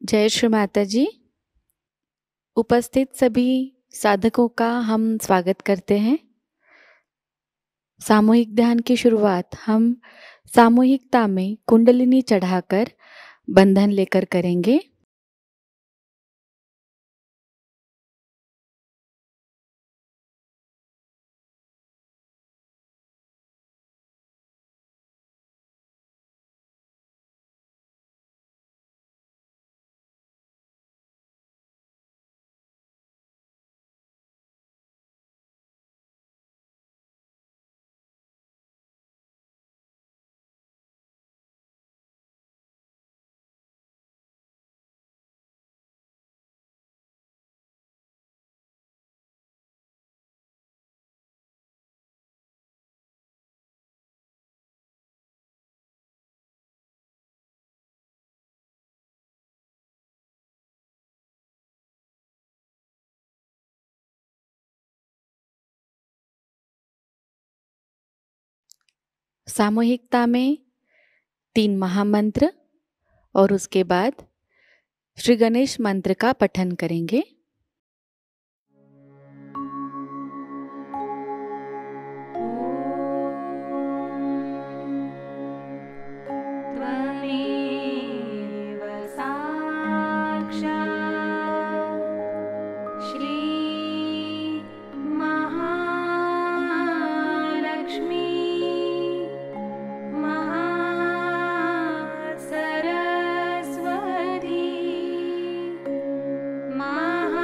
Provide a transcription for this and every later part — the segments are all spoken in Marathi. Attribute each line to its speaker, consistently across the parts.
Speaker 1: जय श्री माता जी। उपस्थित सभी साधकों का हम स्वागत करते हैं। सामूहिक ध्यान की शुरुआत हम सामूहिकता में कुंडलिनी चढ़ाकर बंधन लेकर करेंगे। सामूहिकता में 3 महामंत्र और उसके बाद श्री गणेश मंत्र का पठन करेंगे।
Speaker 2: महा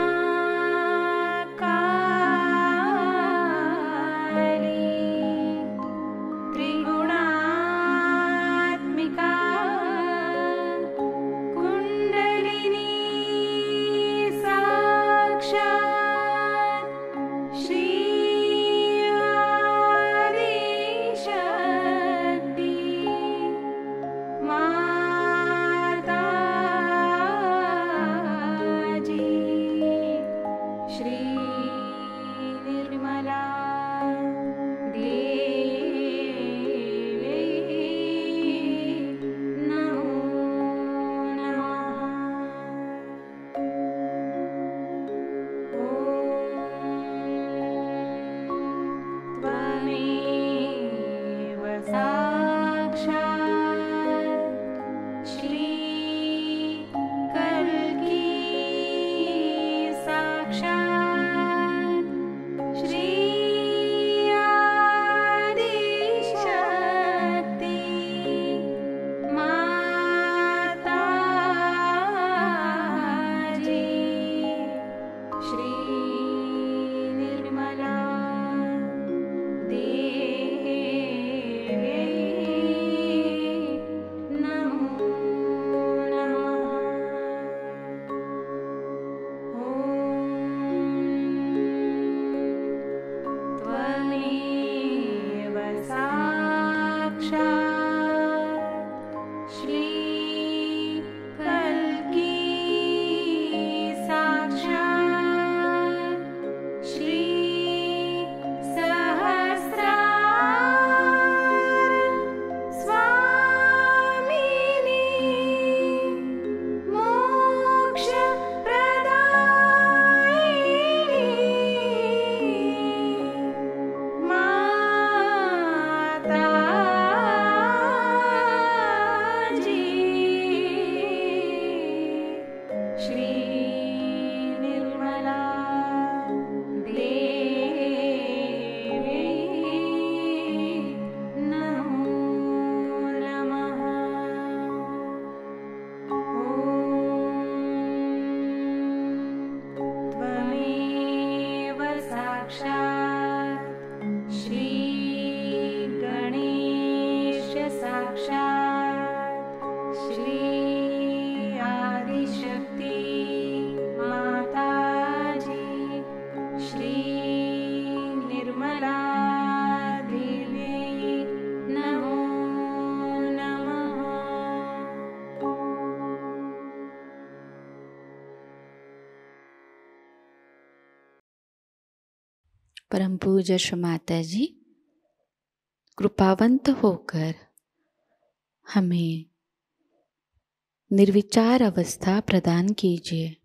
Speaker 1: परम पूज्य श्री माता जी कृपावंत होकर हमें निर्विचार अवस्था प्रदान कीजिए।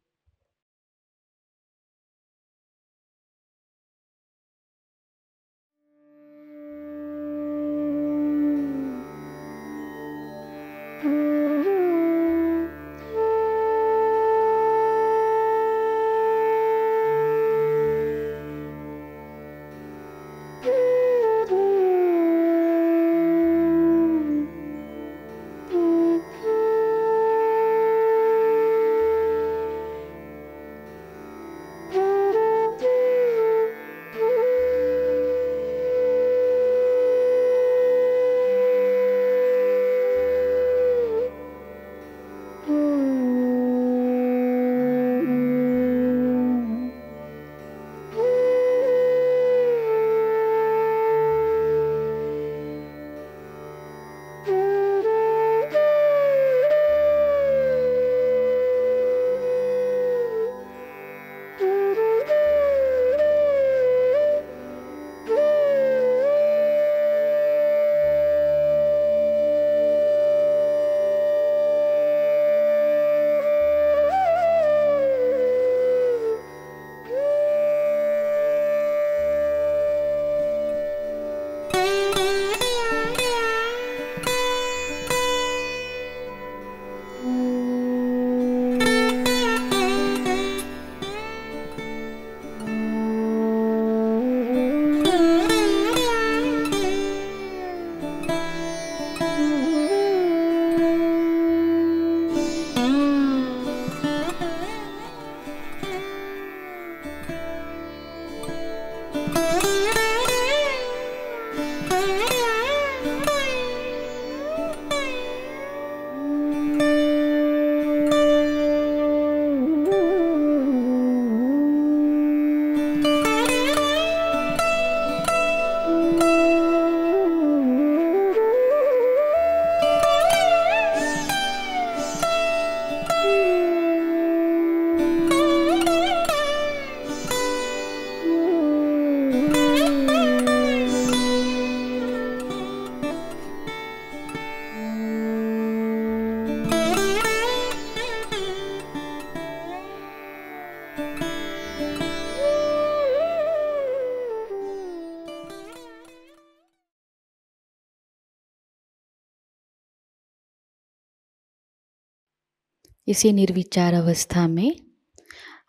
Speaker 1: इसी निर्विचार अवस्था में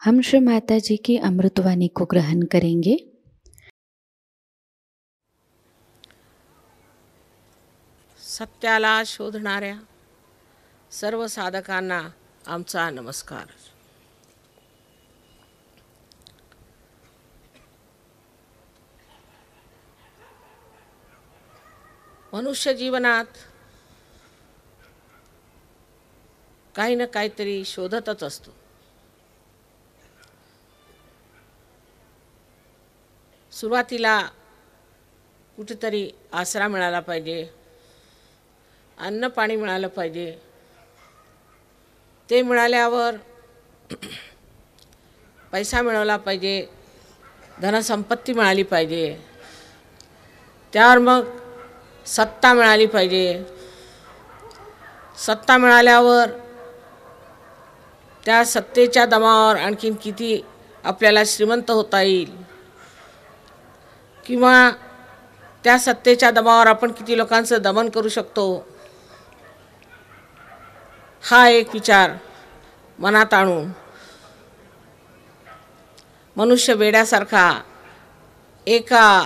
Speaker 1: हम श्री माता जी की अमृतवाणी को ग्रहण करेंगे।
Speaker 2: सत्याला शोधणाऱ्या सर्व साधकांना आमचा नमस्कार। मनुष्य जीवनात काही ना काहीतरी शोधतच असतो। सुरुवातीला कुठेतरी आसरा मिळाला पाहिजे, अन्न पाणी मिळालं पाहिजे, ते मिळाल्यावर पैसा मिळवला पाहिजे, धनसंपत्ती मिळाली पाहिजे, त्यावर मग सत्ता मिळाली पाहिजे, सत्ता मिळाल्यावर त्या सत्तेच्या दमावर आणखीन किती आपल्याला श्रीमंत होता येईल, किंवा त्या सत्तेच्या दबावावर आपण किती लोकांचं दमन करू शकतो, हा एक विचार मनात आणून मनुष्य वेड्यासारखा एका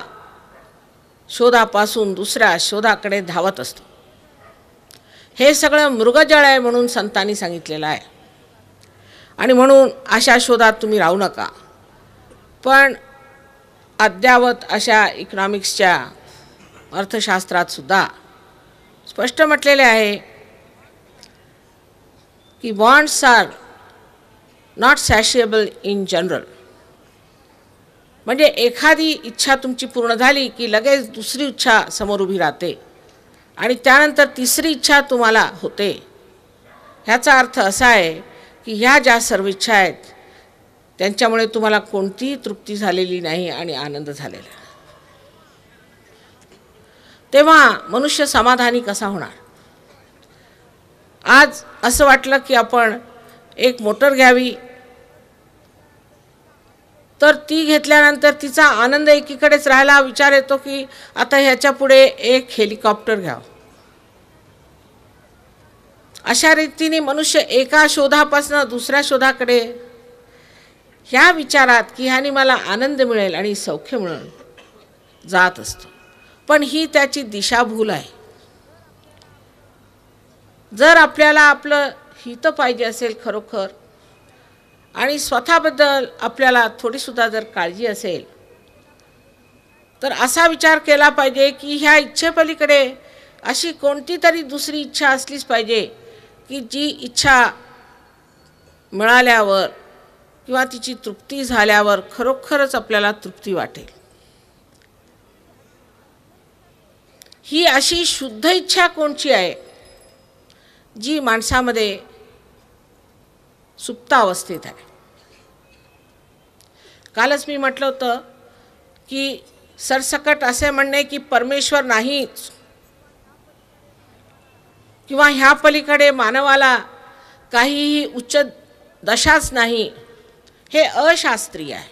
Speaker 2: शोधापासून दुसऱ्या शोधाकडे धावत असतो। हे सगळं मृगजळ आहे म्हणून संतांनी सांगितलेलं आहे, आणि म्हणून अशा शोधात तुम्ही राहू नका। पण अद्यावत अशा इकॉनॉमिक्सच्या अर्थशास्त्रात सुद्धा स्पष्ट म्हटलेले आहे की wants are not satiable in general. म्हणजे एखादी इच्छा तुमची पूर्ण झाली की लगेच दुसरी इच्छा समोर उभी राहते, आणि त्यानंतर तिसरी इच्छा तुम्हाला होते। ह्याचा अर्थ असा आहे की ह्या ज्या सर्व इच्छा आहेत त्यांच्यामुळे तुम्हाला कोणतीही तृप्ती झालेली नाही आणि आनंद झालेला आहे. तेव्हा मनुष्य समाधानी कसा होणार? आज असं वाटलं की आपण एक मोटर घ्यावी, तर ती घेतल्यानंतर तिचा आनंद एकीकडेच राहायला, विचार येतो की आता ह्याच्या पुढे एक हेलिकॉप्टर घ्यावं. अशा रीतीने मनुष्य एका शोधापासून दुसऱ्या शोधाकडे ह्या विचारात की ह्याने मला आनंद मिळेल आणि सौख्य मिळेल जात असतो. पण ही त्याची दिशाभूल आहे. जर आपल्याला आपलं हित पाहिजे असेल खरोखर आणि स्वतःबद्दल आपल्याला थोडीसुद्धा जर काळजी असेल, तर असा विचार केला पाहिजे की ह्या इच्छेपलीकडे अशी कोणती तरी दुसरी इच्छा असलीच पाहिजे की जी इच्छा मिळाल्यावर किंवा तिची तृप्ती झाल्यावर खरोखरच आपल्याला तृप्ती वाटेल. ही अशी शुद्ध इच्छा कोणची आहे जी माणसामध्ये सुप्त अवस्थेत आहे. कालच मी म्हटलं होतं की सरसकट असे म्हणणे की परमेश्वर नाहीच किंवा ह्या पलीकडे मानवाला काहीही उच्च दशाच नाही, हे अशास्त्रीय आहे.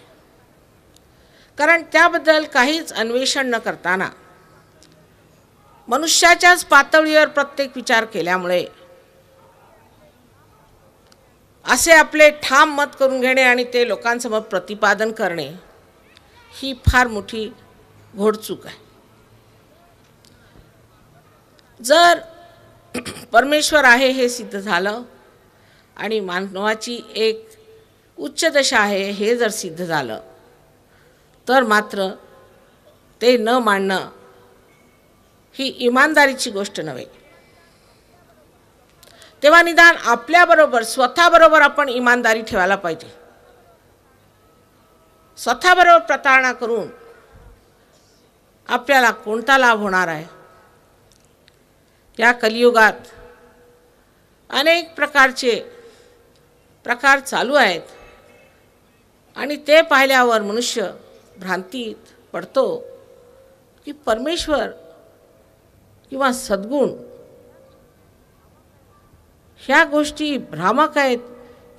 Speaker 2: कारण त्याबद्दल काहीच अन्वेषण न करताना मनुष्याच्याच पातळीवर प्रत्येक विचार केल्यामुळे असे आपले ठाम मत करून घेणे आणि ते लोकांसमोर प्रतिपादन करणे ही फार मोठी घोडचूक आहे. जर परमेश्वर आहे हे सिद्ध झालं आणि मानवाची एक उच्च दशा आहे हे जर सिद्ध झालं, तर मात्र ते न मानणं ही इमानदारीची गोष्ट नव्हे. तेव्हा निदान आपल्याबरोबर स्वतःबरोबर आपण इमानदारी ठेवायला पाहिजे. स्वतःबरोबर प्रतारणा करून आपल्याला कोणता लाभ होणार आहे? या कलियुगात अनेक प्रकारचे प्रकार चालू आहेत आणि ते पाहिल्यावर मनुष्य भ्रांतीत पडतो की परमेश्वर किंवा सद्गुण ह्या गोष्टी भ्रामक आहेत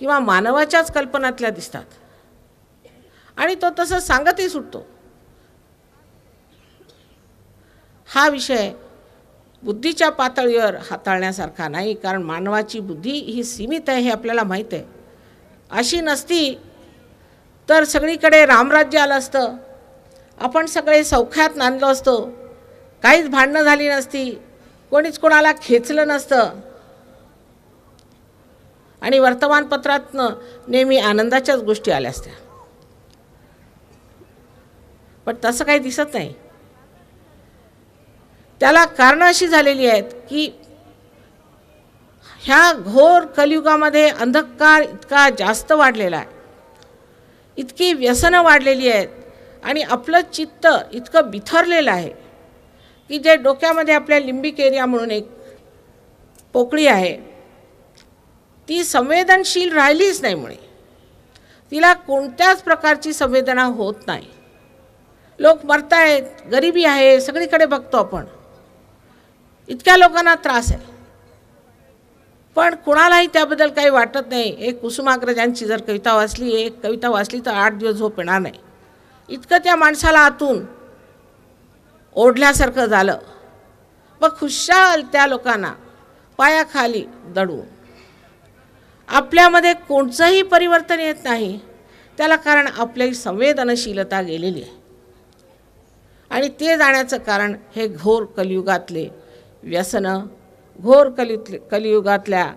Speaker 2: किंवा मानवाच्याच कल्पनातल्या दिसतात आणि तो तसं सांगतही सुटतो. हा विषय बुद्धीच्या पातळीवर हाताळण्यासारखा नाही, कारण मानवाची बुद्धी ही सीमित आहे हे आपल्याला माहीत आहे. अशी नसती तर सगळीकडे रामराज्य आलं असतं, आपण सगळे सौख्यात नांदलो असतो, काहीच भांडणं झाली नसती, कोणीच कोणाला खेचलं नसतं आणि वर्तमानपत्रातनं नेहमी आनंदाच्याच गोष्टी आल्या असत्या. पण तसं काही दिसत नाही. त्याला कारणं अशी झालेली आहेत की ह्या घोर कलियुगामध्ये अंधकार इतका जास्त वाढलेला आहे, इतकी व्यसनं वाढलेली आहेत आणि आपलं चित्त इतकं बिथरलेलं आहे की जे डोक्यामध्ये आपल्या लिंबिक एरिया म्हणून एक पोकळी आहे ती संवेदनशील राहिलीच नाही. मुळे तिला कोणत्याच प्रकारची संवेदना होत नाही. लोक मरतायत, गरिबी आहे, सगळीकडे बघतो आपण, इतक्या लोकांना त्रास आहे, पण कुणालाही त्याबद्दल काही वाटत नाही. एक कुसुमाग्रजांची जर कविता वाचली, एक कविता वाचली तर 8 दिवस झोप येणार नाही, इतकं त्या माणसाला आतून ओढल्यासारखं झालं. मग खुशाल त्या लोकांना पायाखाली दडून आपल्यामध्ये कोणतंही परिवर्तन येत नाही. त्याला कारण आपली संवेदनशीलता गेलेली आहे आणि ते जाण्याचं कारण हे घोर कलियुगातले व्यसनं, घोर कलियुगातल्या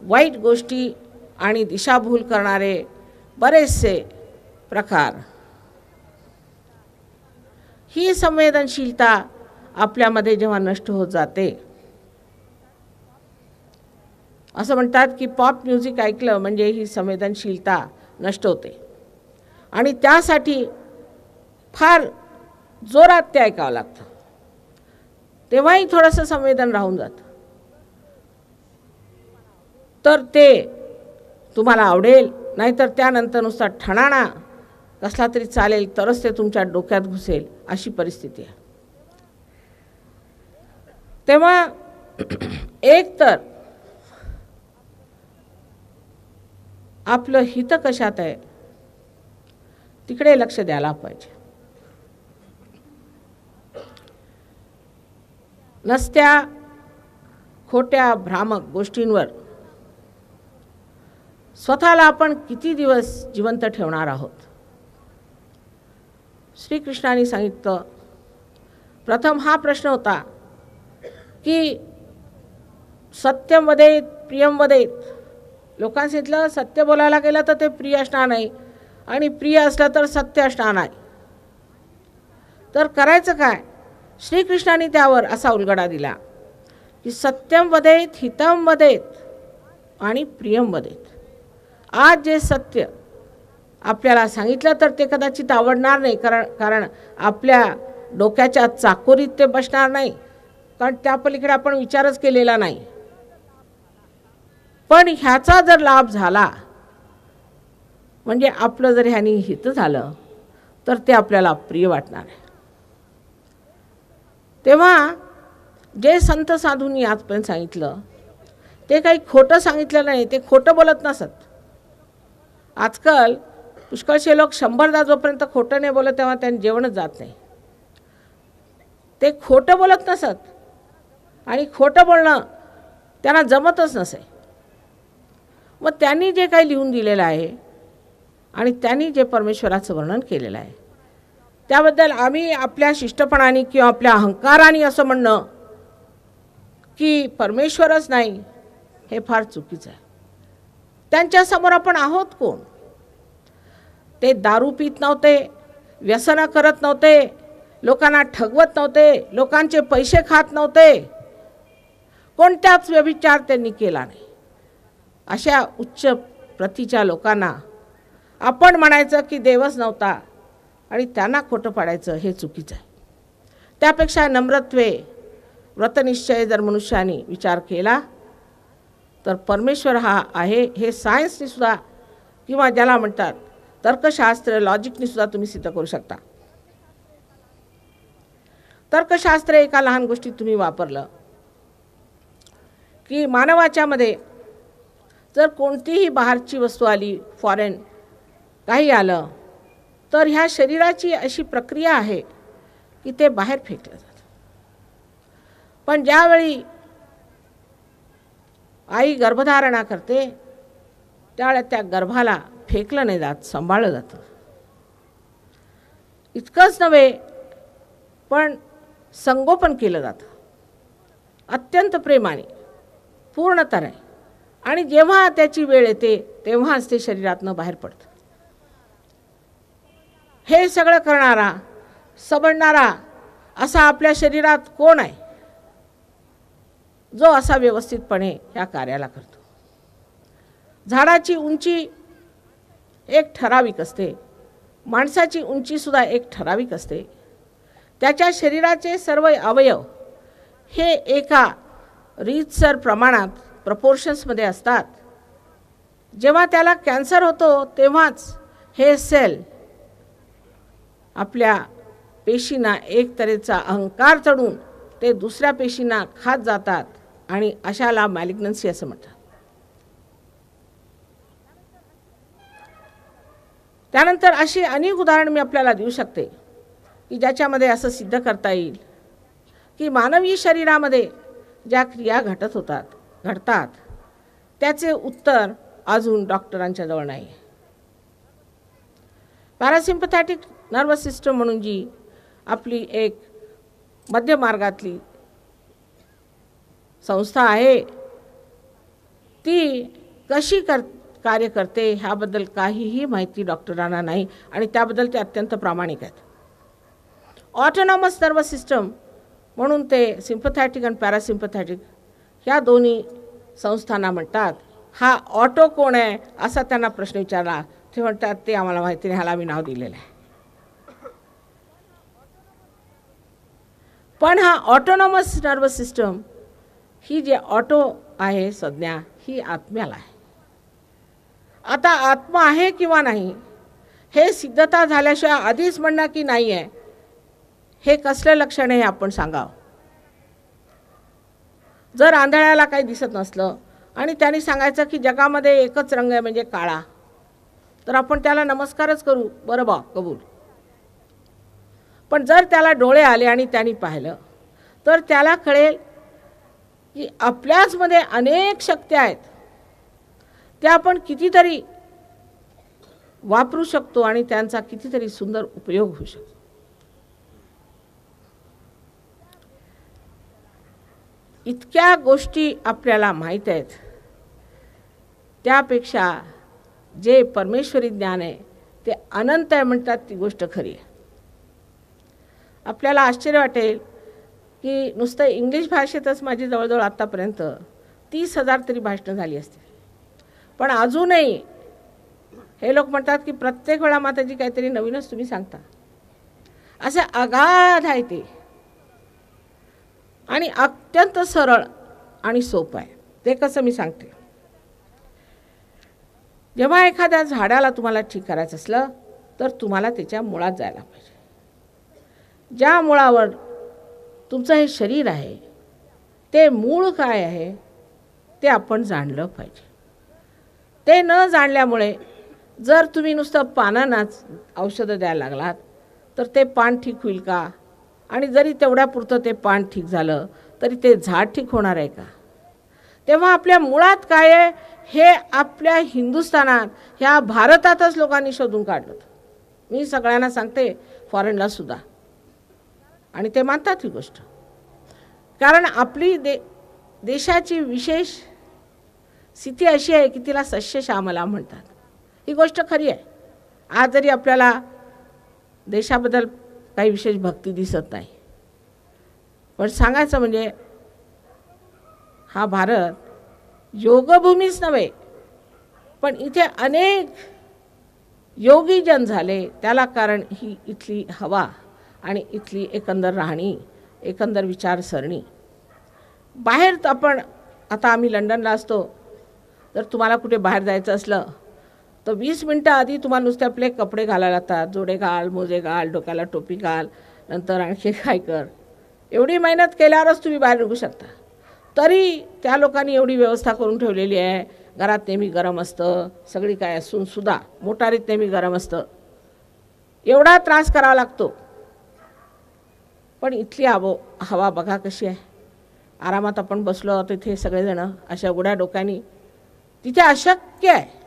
Speaker 2: वाईट गोष्टी आणि दिशाभूल करणारे बरेचसे प्रकार. ही संवेदनशीलता आपल्यामध्ये जेव्हा नष्ट होत जाते, असं म्हणतात की पॉप म्युझिक ऐकलं म्हणजे ही संवेदनशीलता नष्ट होते आणि त्यासाठी फार जोरात ते ऐकावं लागतं, तेव्हाही थोडंसं संवेदन राहून जातं. तर ते तुम्हाला आवडेल नाहीतर त्यानंतर नुसता ठणाणा कसला तरी चालेल तरच ते तुमच्या डोक्यात घुसेल, अशी परिस्थिती आहे. तेव्हा एक तर आपलं हित कशात आहे तिकडे लक्ष द्यायला पाहिजे. नसत्या खोट्या भ्रामक गोष्टींवर स्वतःला आपण किती दिवस जिवंत ठेवणार आहोत. श्रीकृष्णाने सांगितलं, प्रथम हा प्रश्न होता की सत्यम वदेत प्रियम वदेत. लोकांनी सांगितलं सत्य बोलायला गेलं तर ते प्रिय असणार नाही आणि प्रिय असलं तर सत्य असणार नाही. तर करायचं काय? श्रीकृष्णाने त्यावर असा उलगडा दिला की सत्यम वदेत हितम वदेत आणि प्रियम वदेत. आज जे सत्य आपल्याला सांगितलं तर ते कदाचित आवडणार नाही, कारण आपल्या डोक्याच्या चाकोरीत ते बसणार नाही, कारण त्या पलीकडे आपण विचारच केलेला नाही. पण ह्याचा जर लाभ झाला म्हणजे आपलं जर ह्यानी हित झालं तर ते आपल्याला प्रिय वाटणार आहे. तेव्हा जे संत साधूंनी आजपर्यंत सांगितलं ते काही खोटं सांगितलं नाही, ते खोटं बोलत नसत. आजकाल पुष्कळसे लोक 100दा जोपर्यंत खोटं नाही बोलत तेव्हा त्यांनी जेवणच जात नाही. ते खोटं बोलत नसत आणि खोटं बोलणं त्यांना जमतच नसे. मग त्यांनी जे काही लिहून दिलेलं आहे आणि त्यांनी जे परमेश्वराचं वर्णन केलेलं आहे त्याबद्दल आम्ही आपल्या शिष्टपणाने किंवा आपल्या अहंकाराने असं म्हणणं की परमेश्वरच नाही हे फार चुकीचं आहे. त्यांच्यासमोर आपण आहोत कोण? ते दारू पित नव्हते, व्यसनं करत नव्हते, लोकांना ठगवत नव्हते, लोकांचे पैसे खात नव्हते, कोणत्याच व्यभिचार त्यांनी केला नाही. अशा उच्च प्रतीच्या लोकांना आपण म्हणायचं की देवच नव्हता आणि त्यांना खोटं पाडायचं हे चुकीचं आहे. त्यापेक्षा नम्रत्वे व्रतनिश्चय जर मनुष्याने विचार केला तर परमेश्वर हा आहे हे सायन्सने सुद्धा किंवा ज्याला म्हणतात तर्कशास्त्र लॉजिकने सुद्धा तुम्ही सिद्ध करू शकता. तर्कशास्त्र एका लहान गोष्टीत तुम्ही वापरलं की मानवाच्या मध्ये जर कोणतीही बाहेरची वस्तू आली, फॉरेन काही आलं, तर ह्या शरीराची अशी प्रक्रिया आहे की ते बाहेर फेकलं जातं. पण ज्यावेळी आई गर्भधारणा करते त्यावेळेस त्या गर्भाला फेकलं नाही जात, सांभाळलं जातं. इतकंच नव्हे पण संगोपन केलं जातं अत्यंत प्रेमाने, पूर्णतः. आणि जेव्हा त्याची वेळ येते तेव्हाच ते शरीरातनं बाहेर पडतं. हे सगळं करणारा समजणारा असा आपल्या शरीरात कोण आहे जो असा व्यवस्थितपणे ह्या कार्याला करतो? झाडाची उंची एक ठराविक असते, माणसाची उंची सुद्धा एक ठराविक असते. त्याच्या शरीराचे सर्व अवयव हे एका रीतसर प्रमाणात प्रपोर्शन्समध्ये असतात. जेव्हा त्याला कॅन्सर होतो तेव्हाच हे सेल आपल्या पेशींना एक तऱ्हेचा अहंकार चढून ते दुसऱ्या पेशींना खात जातात आणि अशाला मॅलिग्नन्सी असं म्हणतात. त्यानंतर अशी अनेक उदाहरण मी आपल्याला देऊ शकते की ज्याच्यामध्ये असं सिद्ध करता येईल की मानवी शरीरामध्ये ज्या क्रिया घडतात त्याचे उत्तर अजून डॉक्टरांच्या जवळ नाही. पॅरासिम्पथॅटिक नर्वस सिस्टम म्हणून जी आपली एक मध्य मार्गातली संस्था आहे ती कशी कार्य करते ह्याबद्दल काहीही माहिती डॉक्टरांना नाही आणि त्याबद्दल ते अत्यंत प्रामाणिक आहेत. ऑटोनॉमस नर्वस सिस्टम म्हणून ते सिम्पथॅटिक आणि पॅरासिम्पथॅटिक ह्या दोन्ही संस्थांना म्हणतात. हा ऑटो कोण आहे असा त्यांना प्रश्न विचारला, ते म्हणतात ते आम्हाला माहिती नाही, ह्याला आम्ही नाव दिलेलं आहे. पण हा ऑटोनॉमस नर्वस सिस्टम ही जे ऑटो आहे संज्ञा ही आत्म्याला आहे आता आत्मा आहे किंवा नाही हे सिद्धता झाल्याशिवाय आधीच म्हणणं की नाही आहे, हे कसलं लक्षण आहे आपण सांगावं. जर आंधळ्याला काही दिसत नसलं आणि त्यांनी सांगायचं की जगामध्ये एकच रंग आहे म्हणजे काळा, तर आपण त्याला नमस्कारच करू, बरं बा कबूल. पण जर त्याला डोळे आले आणि त्यांनी पाहिलं तर त्याला कळेल की आपल्याचमध्ये अनेक शक्ती आहेत, त्या आपण कितीतरी वापरू शकतो आणि त्यांचा कितीतरी सुंदर उपयोग होऊ शकतो. इतक्या गोष्टी आपल्याला माहीत आहेत, त्यापेक्षा जे परमेश्वरी ज्ञान आहे ते अनंत आहे म्हणतात ती गोष्ट खरी आहे. आपल्याला आश्चर्य वाटेल की नुसतं इंग्लिश भाषेतच माझी जवळजवळ आत्तापर्यंत 30,000 तरी भाषणं झाली असतील. पण अजूनही हे लोक म्हणतात की प्रत्येक वेळा माताजी काहीतरी नवीनच तुम्ही सांगता. असे अगाध आहे ते आणि अत्यंत सरळ आणि सोपं आहे. ते कसं मी सांगते. जेव्हा एखाद्या झाडाला तुम्हाला ठीक करायचं असलं तर तुम्हाला त्याच्या मुळात जायला पाहिजे. ज्या मुळावर तुमचं हे शरीर आहे ते मूळ काय आहे ते आपण जाणलं पाहिजे. ते न जाणल्यामुळे जर तुम्ही नुसतं पानांनाच औषधं द्यायला लागलात तर ते पान ठीक होईल का? आणि जरी तेवढ्यापुरतं ते पान ठीक झालं तरी ते झाड ठीक होणार आहे का? तेव्हा आपल्या मुळात काय आहे हे आपल्या हिंदुस्थानात, ह्या भारतातच लोकांनी शोधून काढलं. मी सगळ्यांना सांगते, फॉरेनला सुद्धा, आणि ते मानतात ही गोष्ट. कारण आपली देशाची विशेष स्थिती अशी आहे की तिला सस्यश्यामला म्हणतात. ही गोष्ट खरी आहे. आज जरी आपल्याला देशाबद्दल काही विशेष भक्ती दिसत नाही, पण सांगायचं म्हणजे हा भारत योगभूमीच नव्हे, पण इथे अनेक योगीजन झाले. त्याला कारण ही इथली हवा आणि इथली एकंदर राहणी, एकंदर विचारसरणी. बाहेर आपण आता आम्ही लंडनला असतो, तर तुम्हाला कुठे बाहेर जायचं असलं तर 20 मिनटं आधी तुम्हाला नुसते आपले कपडे घालायला लागतात. जोडे घाल, मोजे घाल, डोक्याला टोपी घाल, नंतर आणखी काय कर. एवढी मेहनत केल्यावरच तुम्ही बाहेर निघू शकता. तरी त्या लोकांनी एवढी व्यवस्था करून ठेवलेली आहे. घरात नेहमी गरम असतं, सगळी काय असून सुद्धा मोटारीत नेहमी गरम असतं. एवढा त्रास करावा लागतो. पण इथली हवा बघा कशी आहे. आरामात आपण बसलो तिथे सगळेजण अशा उघड्या डोक्यानी. तिथे अशक्य आहे.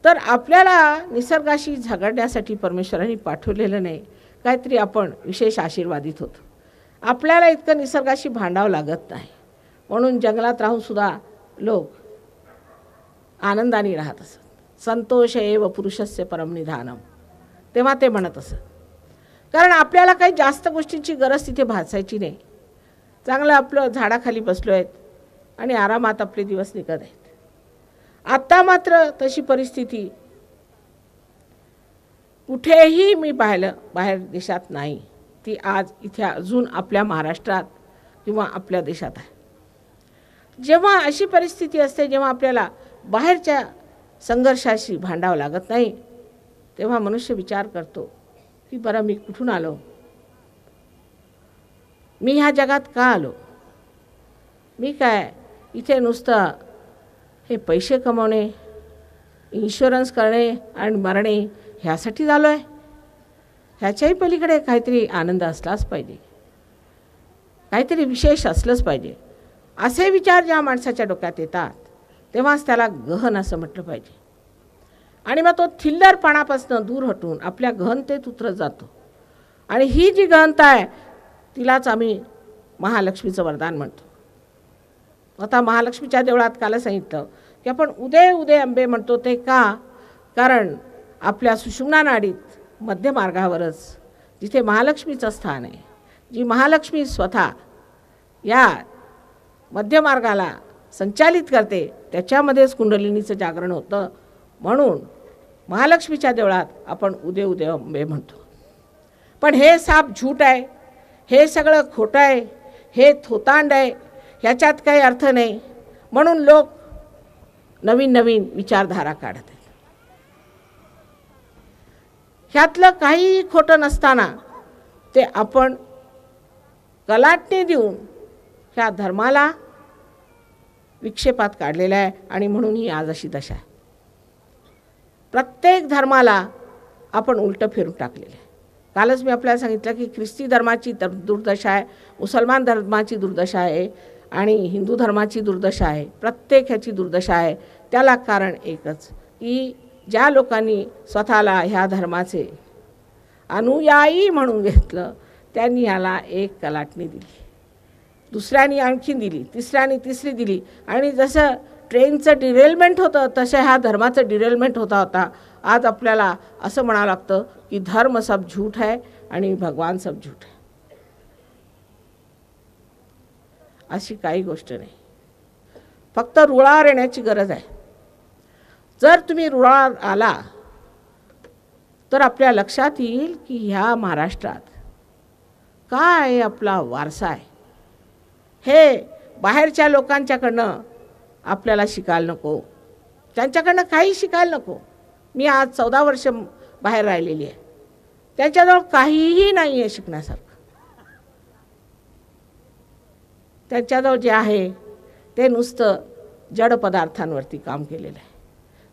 Speaker 2: तर आपल्याला निसर्गाशी झगडण्यासाठी परमेश्वरांनी पाठवलेलं नाही, काहीतरी आपण विशेष आशीर्वादित होतो. आपल्याला इतकं निसर्गाशी भांडावं लागत नाही, म्हणून जंगलात राहून सुद्धा लोक आनंदाने राहत असत. संतोष एव पुरुषस्य परम निधानम, तेव्हा ते म्हणत असत. कारण आपल्याला काही जास्त गोष्टींची गरज तिथे भासायची नाही. चांगलं आपलं झाडाखाली बसलो आहेत आणि आरामात आपले दिवस निघत आहेत. आता मात्र तशी परिस्थिती कुठेही मी पाहिलं बाहेर देशात नाही. ती आज इथे अजून आपल्या महाराष्ट्रात किंवा आपल्या देशात आहे. जेव्हा अशी परिस्थिती असते, जेव्हा आपल्याला बाहेरच्या संघर्षाशी भांडावं लागत नाही, तेव्हा मनुष्य विचार करतो की बरं मी कुठून आलो, मी ह्या जगात का आलो, मी काय इथे नुसतं हे पैसे कमवणे, इन्शुरन्स करणे आणि मरणे ह्यासाठी झालो आहे. ह्याच्याही पलीकडे काहीतरी आनंद असलाच पाहिजे, काहीतरी विशेष असलंच पाहिजे. असे विचार ज्या माणसाच्या डोक्यात येतात तेव्हाच त्याला गहन असं म्हटलं पाहिजे. आणि मग तो थिल्लरपणापासून दूर हटून आपल्या गहनतेत उतरत जातो. आणि ही जी गहनता आहे तिलाच आम्ही महालक्ष्मीचं वरदान म्हणतो. आता महालक्ष्मीच्या देवळात काल सांगितलं की आपण उदे उदे अंबे म्हणतो. ते का? कारण आपल्या सुषुम्ना नाडीत मध्य मार्गावरच जिथे महालक्ष्मीचं स्थान आहे, जी महालक्ष्मी स्वतः या मध्य मार्गाला संचालित करते, त्याच्यामध्येच कुंडलिनीचं जागरण होतं. म्हणून महालक्ष्मीच्या देवळात आपण उदे उदे अंबे म्हणतो. पण हे साप झूट आहे, हे सगळं खोटं आहे, हे थोतांड आहे, ह्याच्यात काही अर्थ नाही. म्हणून लोक नवीन नवीन विचारधारा काढत आहेत. ह्यातलं काही खोटं नसताना ते आपण कलाटणी देऊन ह्या धर्माला विक्षेपात काढलेला आहे आणि म्हणून ही आज अशी दशा आहे. प्रत्येक धर्माला आपण उलटं फिरून टाकलेलं आहे. कालच मी आपल्याला सांगितलं की ख्रिस्ती धर्माची दुर्दशा आहे, मुसलमान धर्माची दुर्दशा आहे आणि हिंदू धर्माची दुर्दशा आहे. प्रत्येक ह्याची दुर्दशा आहे. त्याला कारण एकच की ज्या लोकांनी स्वतःला ह्या धर्माचे अनुयायी म्हणून घेतलं त्यांनी ह्याला एक कलाटणी दिली, दुसऱ्यानी आणखीन दिली, तिसऱ्यानी तिसरी दिली आणि जसं ट्रेनचं डिरेलमेंट होतं तसं ह्या धर्माचं डिरेलमेंट होता. आज आपल्याला असं म्हणावं लागतं की धर्म सब झूठ है आणि भगवान सब झूठ है. अशी काही गोष्ट नाही. फक्त रुळावर येण्याची गरज आहे. जर तुम्ही रुळावर आला तर आपल्या लक्षात येईल की ह्या महाराष्ट्रात काय आपला वारसा आहे हे बाहेरच्या लोकांच्याकडनं आपल्याला शिकायला नको, त्यांच्याकडनं काही शिकायला नको. मी आज 14 वर्ष बाहेर राहिलेली आहे. त्यांच्याजवळ काहीही नाही आहे शिकण्यासारखं. त्यांच्याजवळ जे आहे ते नुसतं जड पदार्थांवरती काम केलेलं आहे.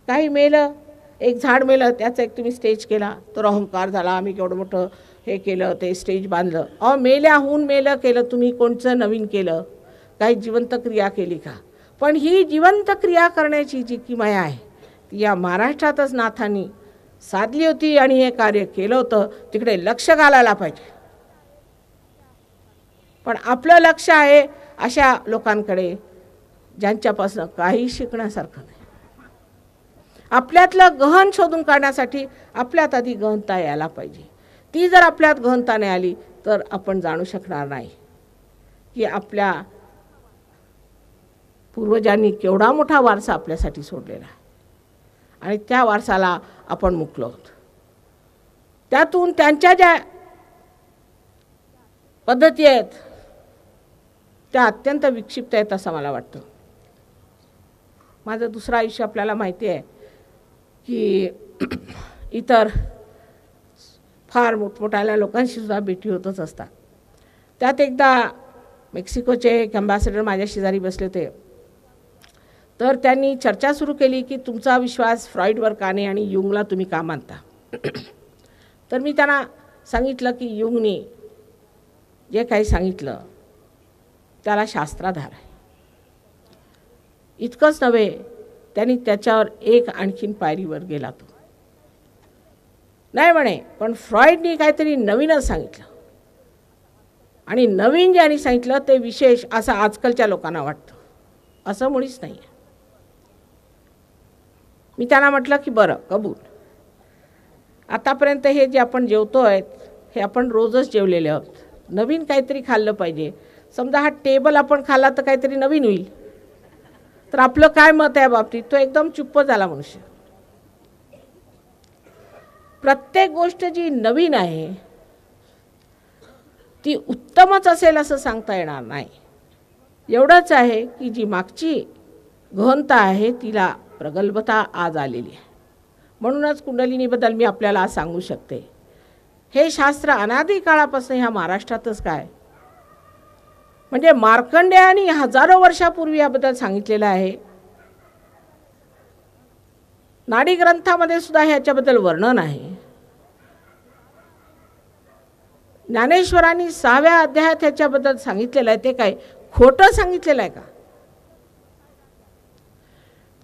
Speaker 2: काही मेलं, एक झाड मेलं, त्याचा एक तुम्ही स्टेज केला तर अहंकार झाला, आम्ही केवढं मोठं हे केलं, ते स्टेज बांधलं. मेल्याहून मेलं केलं तुम्ही, कोणचं नवीन केलं, काही जिवंत क्रिया केली का? पण ही जिवंत क्रिया करण्याची जी किमया आहे ती या महाराष्ट्रातच नाथांनी साधली होती आणि हे कार्य केलं होतं. तिकडे लक्ष घालायला पाहिजे. पण आपलं लक्ष आहे अशा लोकांकडे ज्यांच्यापासून काही शिकण्यासारखं नाही. आपल्यातलं गहन शोधून काढण्यासाठी आपल्यात आधी गहनता यायला पाहिजे. ती जर आपल्यात गहनता नाही आली तर आपण जाणू शकणार नाही की आपल्या पूर्वजांनी केवढा मोठा वारसा आपल्यासाठी सोडलेला आहे आणि त्या वारसाला आपण मुकलो आहोत. त्यातून त्यांच्या ज्या पद्धती आहेत त्या अत्यंत विक्षिप्त आहेत असं मला वाटतं. माझं दुसरं आयुष्य आपल्याला माहिती आहे की इतर फार मोठमोठ्या लोकांशी सुद्धा भेटी होतच असतात. त्यात एकदा मेक्सिकोचे एक अँबॅसेडर माझ्या शेजारी बसले होते. तर त्यांनी चर्चा सुरू केली की तुमचा विश्वास फ्रॉइडवर का नाही आणि युंगला तुम्ही का मानता. तर मी त्यांना सांगितलं की युंगनी जे काही सांगितलं त्याला शास्त्राधार आहे. इतकंच नव्हे, त्यांनी त्याच्यावर एक आणखीन पायरीवर गेला. तो नाही म्हणे, पण फ्रॉइडनी काहीतरी नवीनच सांगितलं आणि नवीन ज्यांनी सांगितलं ते विशेष असं आजकालच्या लोकांना वाटतं. असं मुळीच नाही आहे. मी त्यांना म्हटलं की बरं कबूल, आतापर्यंत हे जे आपण जेवतो आहेत हे आपण रोजच जेवलेले आहोत. नवीन काहीतरी खाल्लं पाहिजे. समजा हा टेबल आपण खाल्ला तर काहीतरी नवीन होईल. तर आपलं काय मत आहे बाबतीत? तो एकदम चुप्प झाला मनुष्य. प्रत्येक गोष्ट जी नवीन आहे ती उत्तमच असेल असं सांगता येणार नाही. एवढंच आहे की जी मागची गहनता आहे तिला प्रगल्भता आज आलेली आहे. म्हणूनच कुंडलिनीबद्दल मी आपल्याला आज सांगू शकते. हे शास्त्र अनादी काळापासून ह्या महाराष्ट्रातच काय म्हणजे मार्कंडेयाने हजारो वर्षापूर्वी याबद्दल सांगितलेलं आहे. नाडी ग्रंथामध्ये सुद्धा ह्याच्याबद्दल वर्णन आहे. ज्ञानेश्वरांनी 6व्या अध्यायात ह्याच्याबद्दल सांगितलेलं आहे. ते काय खोटं सांगितलेलं आहे का?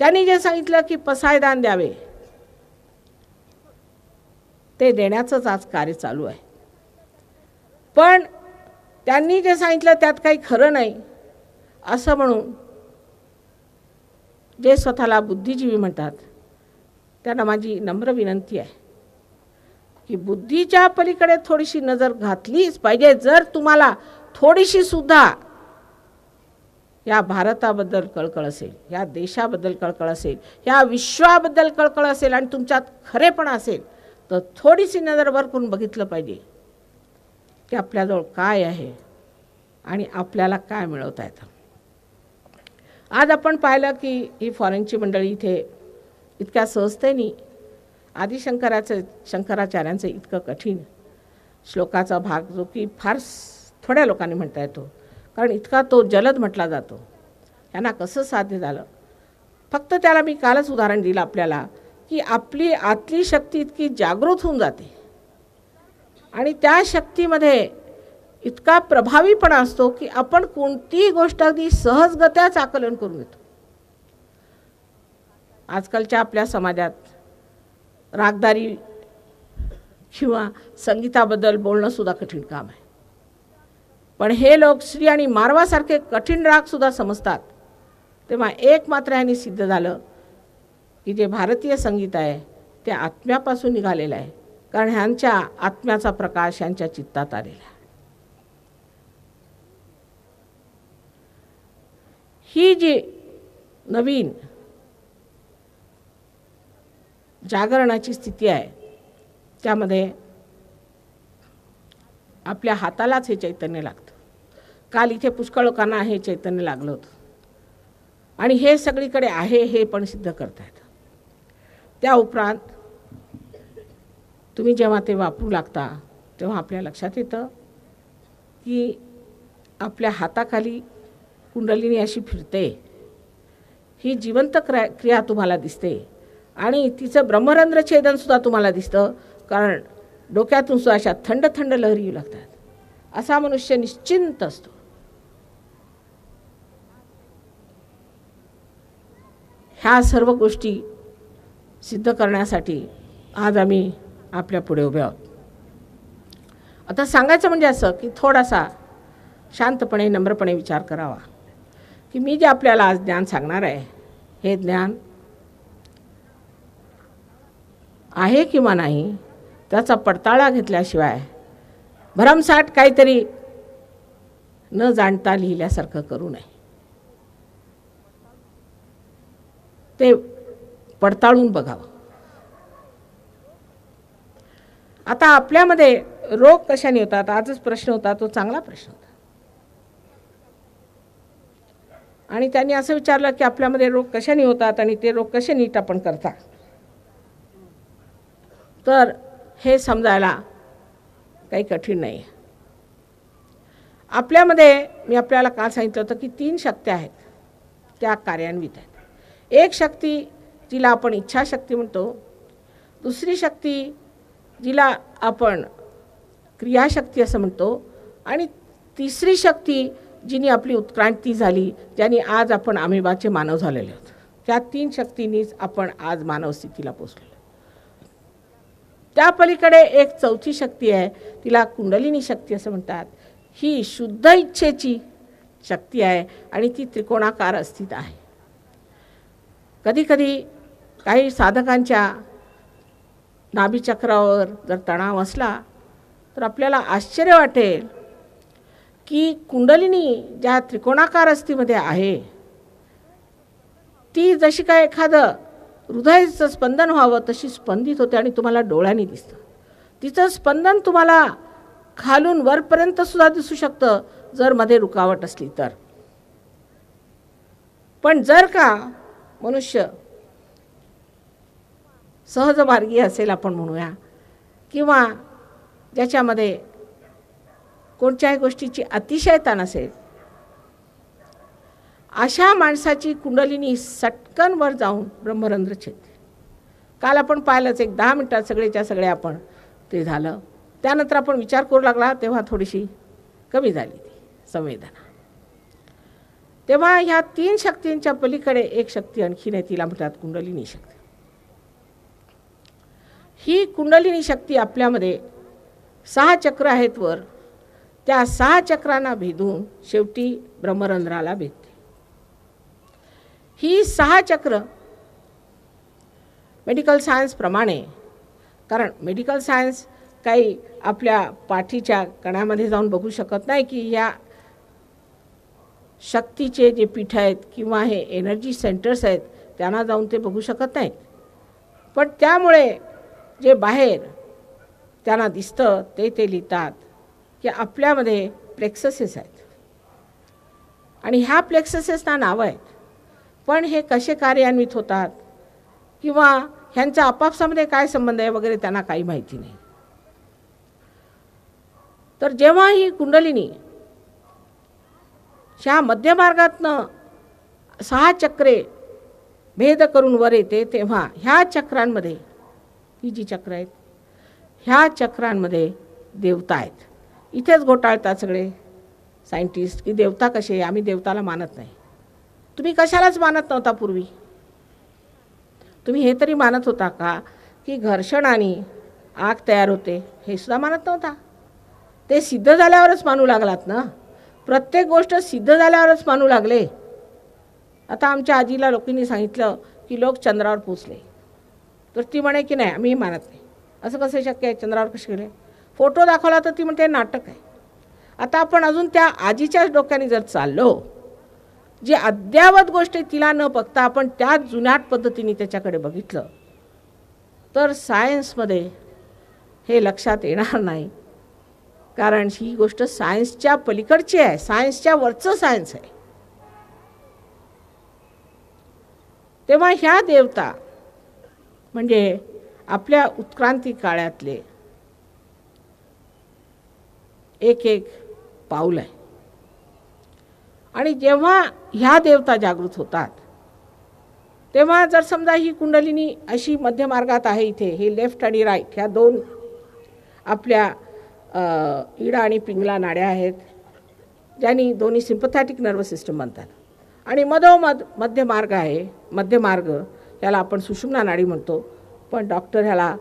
Speaker 2: त्यांनी जे सांगितलं की पसायदान द्यावे ते देण्याचंच आज कार्य चालू आहे. पण त्यांनी जे सांगितलं त्यात काही खरं नाही असं म्हणून जे स्वतःला बुद्धिजीवी म्हणतात त्यांना माझी नम्र विनंती आहे की बुद्धीच्या पलीकडे थोडीशी नजर घातलीच पाहिजे. जर तुम्हाला थोडीशी सुद्धा या भारताबद्दल कळकळ असेल, या देशाबद्दल कळकळ असेल, या विश्वाबद्दल कळकळ असेल आणि तुमच्यात खरेपणा असेल तर थोडीशी नजर वर करून बघितलं पाहिजे की आपल्याजवळ काय आहे आणि आपल्याला काय मिळवता येतं. आज आपण पाहिलं की ही फॉरेनची मंडळी इथे इतक्या सहजतेने शंकराचार्यांचं इतकं कठीण श्लोकाचा भाग जो की फार थोड्या लोकांनी म्हणता येतो, कारण इतका तो जलद म्हटला जातो, यांना कसं साध्य झालं. फक्त त्याला मी कालच उदाहरण दिलं आपल्याला की आपली आतली शक्ती इतकी जागृत होऊन जाते आणि त्या शक्तीमध्ये इतका प्रभावीपणा असतो की आपण कोणतीही गोष्ट अगदी सहजगत्याच आकलन करून घेतो. आजकालच्या आपल्या समाजात रागदारी किंवा संगीताबद्दल बोलणं सुद्धा कठीण काम आहे, पण हे लोक श्री आणि मारवासारखे कठीण रागसुद्धा समजतात. तेव्हा एक मात्र ह्यांनी सिद्ध झालं की जे भारतीय संगीत आहे ते आत्म्यापासून निघालेलं आहे, कारण ह्यांच्या आत्म्याचा प्रकाश ह्यांच्या चित्तात आलेला आहे. ही जी नवीन जागरणाची स्थिती आहे त्यामध्ये आपल्या हातालाच हे चैतन्य लागतं. काल इथे पुष्कळ लोकांना हे चैतन्य लागलं होतं आणि हे सगळीकडे आहे हे पण सिद्ध करता येतं. त्या उपरांत तुम्ही जेव्हा ते वापरू लागता तेव्हा आपल्या लक्षात येतं की आपल्या हाताखाली कुंडलिनी अशी फिरते, ही जिवंत क्रिया तुम्हाला दिसते आणि तिचं ब्रह्मरंध्र छेदनसुद्धा तुम्हाला दिसतं, कारण डोक्यातून सुद्धा अशा थंड थंड लहरी येऊ लागतात. असा मनुष्य निश्चिंत असतो. ह्या सर्व गोष्टी सिद्ध करण्यासाठी आज आम्ही आपल्या पुढे उभे आहोत. आता सांगायचं म्हणजे असं की थोडासा शांतपणे नम्रपणे विचार करावा की मी जे आपल्याला आज ज्ञान सांगणार आहे हे ज्ञान आहे किंवा नाही त्याचा पडताळा घेतल्याशिवाय भरमसाठ काहीतरी न जाणता लिहिल्यासारखं करू नये. ते पडताळून बघावं. आता आपल्यामध्ये रोग कशाने होतात, आजच प्रश्न होता, तो चांगला प्रश्न होता. आणि त्यांनी असं विचारलं की आपल्यामध्ये रोग कशाने होतात आणि ते रोग कसे नीट आपण करता. तर हे समजायला काही कठीण नाही. आपल्यामध्ये मी आपल्याला काल सांगितलं होतं की 3 शक्त्या आहेत, त्या कार्यान्वित आहेत. एक शक्ती जिला आपण इच्छाशक्ती म्हणतो, दुसरी शक्ती जिला आपण क्रियाशक्ती असं म्हणतो, आणि तिसरी शक्ती जिनी आपली उत्क्रांती झाली, ज्याने आज आपण अमेबाचे मानव झालेले आहोत. त्या 3 शक्तींनीच आपण आज मानव स्थितीला पोचलेलो. त्या पलीकडे एक चौथी शक्ती आहे, तिला कुंडलिनी शक्ती असं म्हणतात. ही शुद्ध इच्छेची शक्ती आहे आणि ती त्रिकोणाकार अस्थित आहे. कधीकधी काही साधकांच्या नाभीचक्रावर जर तणाव असला तर आपल्याला आश्चर्य वाटेल की कुंडलिनी ज्या त्रिकोणाकार अस्थिमध्ये आहे ती जशी काय एखादं हृदयाचं स्पंदन व्हावं तशी स्पंदित होते आणि तुम्हाला डोळ्यांनी दिसतं. तिचं स्पंदन तुम्हाला खालून वरपर्यंत सुद्धा दिसू शकतं जर मध्ये रुकावट असली तर. पण जर का मनुष्य सहजमार्गी असेल आपण म्हणूया, किंवा ज्याच्यामध्ये कोणत्याही गोष्टीची अतिशयता नसेल, अशा माणसाची कुंडलिनी सटकन वर जाऊन ब्रह्मरंध्र छेदते. काल आपण पाहिलंच, एक 10 मिनिटात सगळेच्या सगळे आपण ते झालं. त्यानंतर आपण विचार करू लागला तेव्हा थोडीशी कमी झाली ती संवेदना. तेव्हा ह्या 3 शक्तींच्या पलीकडे एक शक्ती आणखीन आहे, तिला म्हणतात कुंडलिनी शक्ती. ही कुंडलिनी शक्ती आपल्यामध्ये 6 चक्र आहेत वर, त्या 6 चक्रांना भेदून शेवटी ब्रह्मरंध्राला भेदते. ही 6 चक्र मेडिकल सायन्स प्रमाणे, कारण मेडिकल सायन्स काही आपल्या पाठीच्या कणामध्ये जाऊन बघू शकत नाही की या शक्तीचे जे पीठ आहेत किंवा हे एनर्जी सेंटर्स आहेत त्यांना जाऊन ते बघू शकत नाहीत. पण त्यामुळे जे बाहेर त्यांना दिसतं ते लिहितात की आपल्यामध्ये प्लेक्ससेस आहेत आणि ह्या प्लेक्ससेसना नावं आहेत. पण हे कसे कार्यान्वित होतात किंवा ह्यांचा आपापसामध्ये काय संबंध आहे वगैरे त्यांना काही माहिती नाही. तर जेव्हा ही कुंडलिनी ह्या मध्यमार्गातनं 6 चक्रे भेद करून वर येते, तेव्हा ह्या चक्रांमध्ये, ही जी चक्र आहेत ह्या चक्रांमध्ये देवता आहेत. इथेच घोटाळतात सगळे सायंटिस्ट की देवता कसे, आम्ही देवताला मानत नाही. तुम्ही कशालाच मानत नव्हता पूर्वी. तुम्ही हे तरी मानत होता का की घर्षणाने आग तयार होते, हे सुद्धा मानत नव्हता. ते सिद्ध झाल्यावरच मानू लागलात ना. प्रत्येक गोष्ट सिद्ध झाल्यावरच मानू लागले. आता आमच्या आजीला लोकांनी सांगितलं की लोक चंद्रावर पोचले, तर ती म्हणे की नाही आम्ही मानत नाही. असं कसं शक्य आहे, चंद्रावर कसे गेले? फोटो दाखवला तर ती म्हणते नाटक आहे. आता आपण अजून त्या आजीच्याच डोक्याने जर चाललो, जी अद्यावत गोष्ट तिला न बघता आपण त्याच जुन्याट पद्धतीने त्याच्याकडे बघितलं, तर सायन्समध्ये हे लक्षात येणार नाही. कारण ही गोष्ट सायन्सच्या पलीकडची आहे, सायन्सच्या वरचं सायन्स आहे. तेव्हा ह्या देवता म्हणजे आपल्या उत्क्रांती काळातले एक एक पाऊल आहे. आणि जेव्हा ह्या देवता जागृत होतात, तेव्हा जर समजा ही कुंडलिनी अशी मध्यमार्गात आहे, इथे हे लेफ्ट आणि राईट ह्या दोन आपल्या इडा आणि पिंगला नाड्या आहेत, ज्यांनी दोन्ही सिम्पथॅटिक नर्वस सिस्टम म्हणतात. आणि मधोमध मध्यमार्ग आहे. मध्यमार्ग ह्याला आपण सुषुम्ना नाडी म्हणतो, पण डॉक्टर ह्याला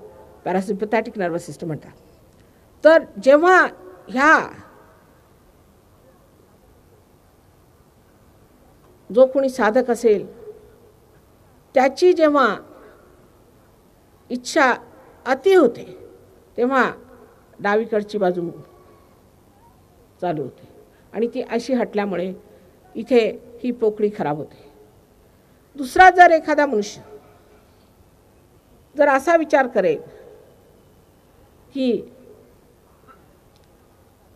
Speaker 2: पॅरासिम्पथॅटिक नर्वस सिस्टम म्हणतात. तर जेव्हा ह्या जो कोणी साधक असेल त्याची जेव्हा इच्छा अति होते, तेव्हा डावीकडची बाजू चालू होते आणि ती अशी हटल्यामुळे इथे ही पोकळी खराब होते. दुसरा जर एखादा मनुष्य जर असा विचार करेल की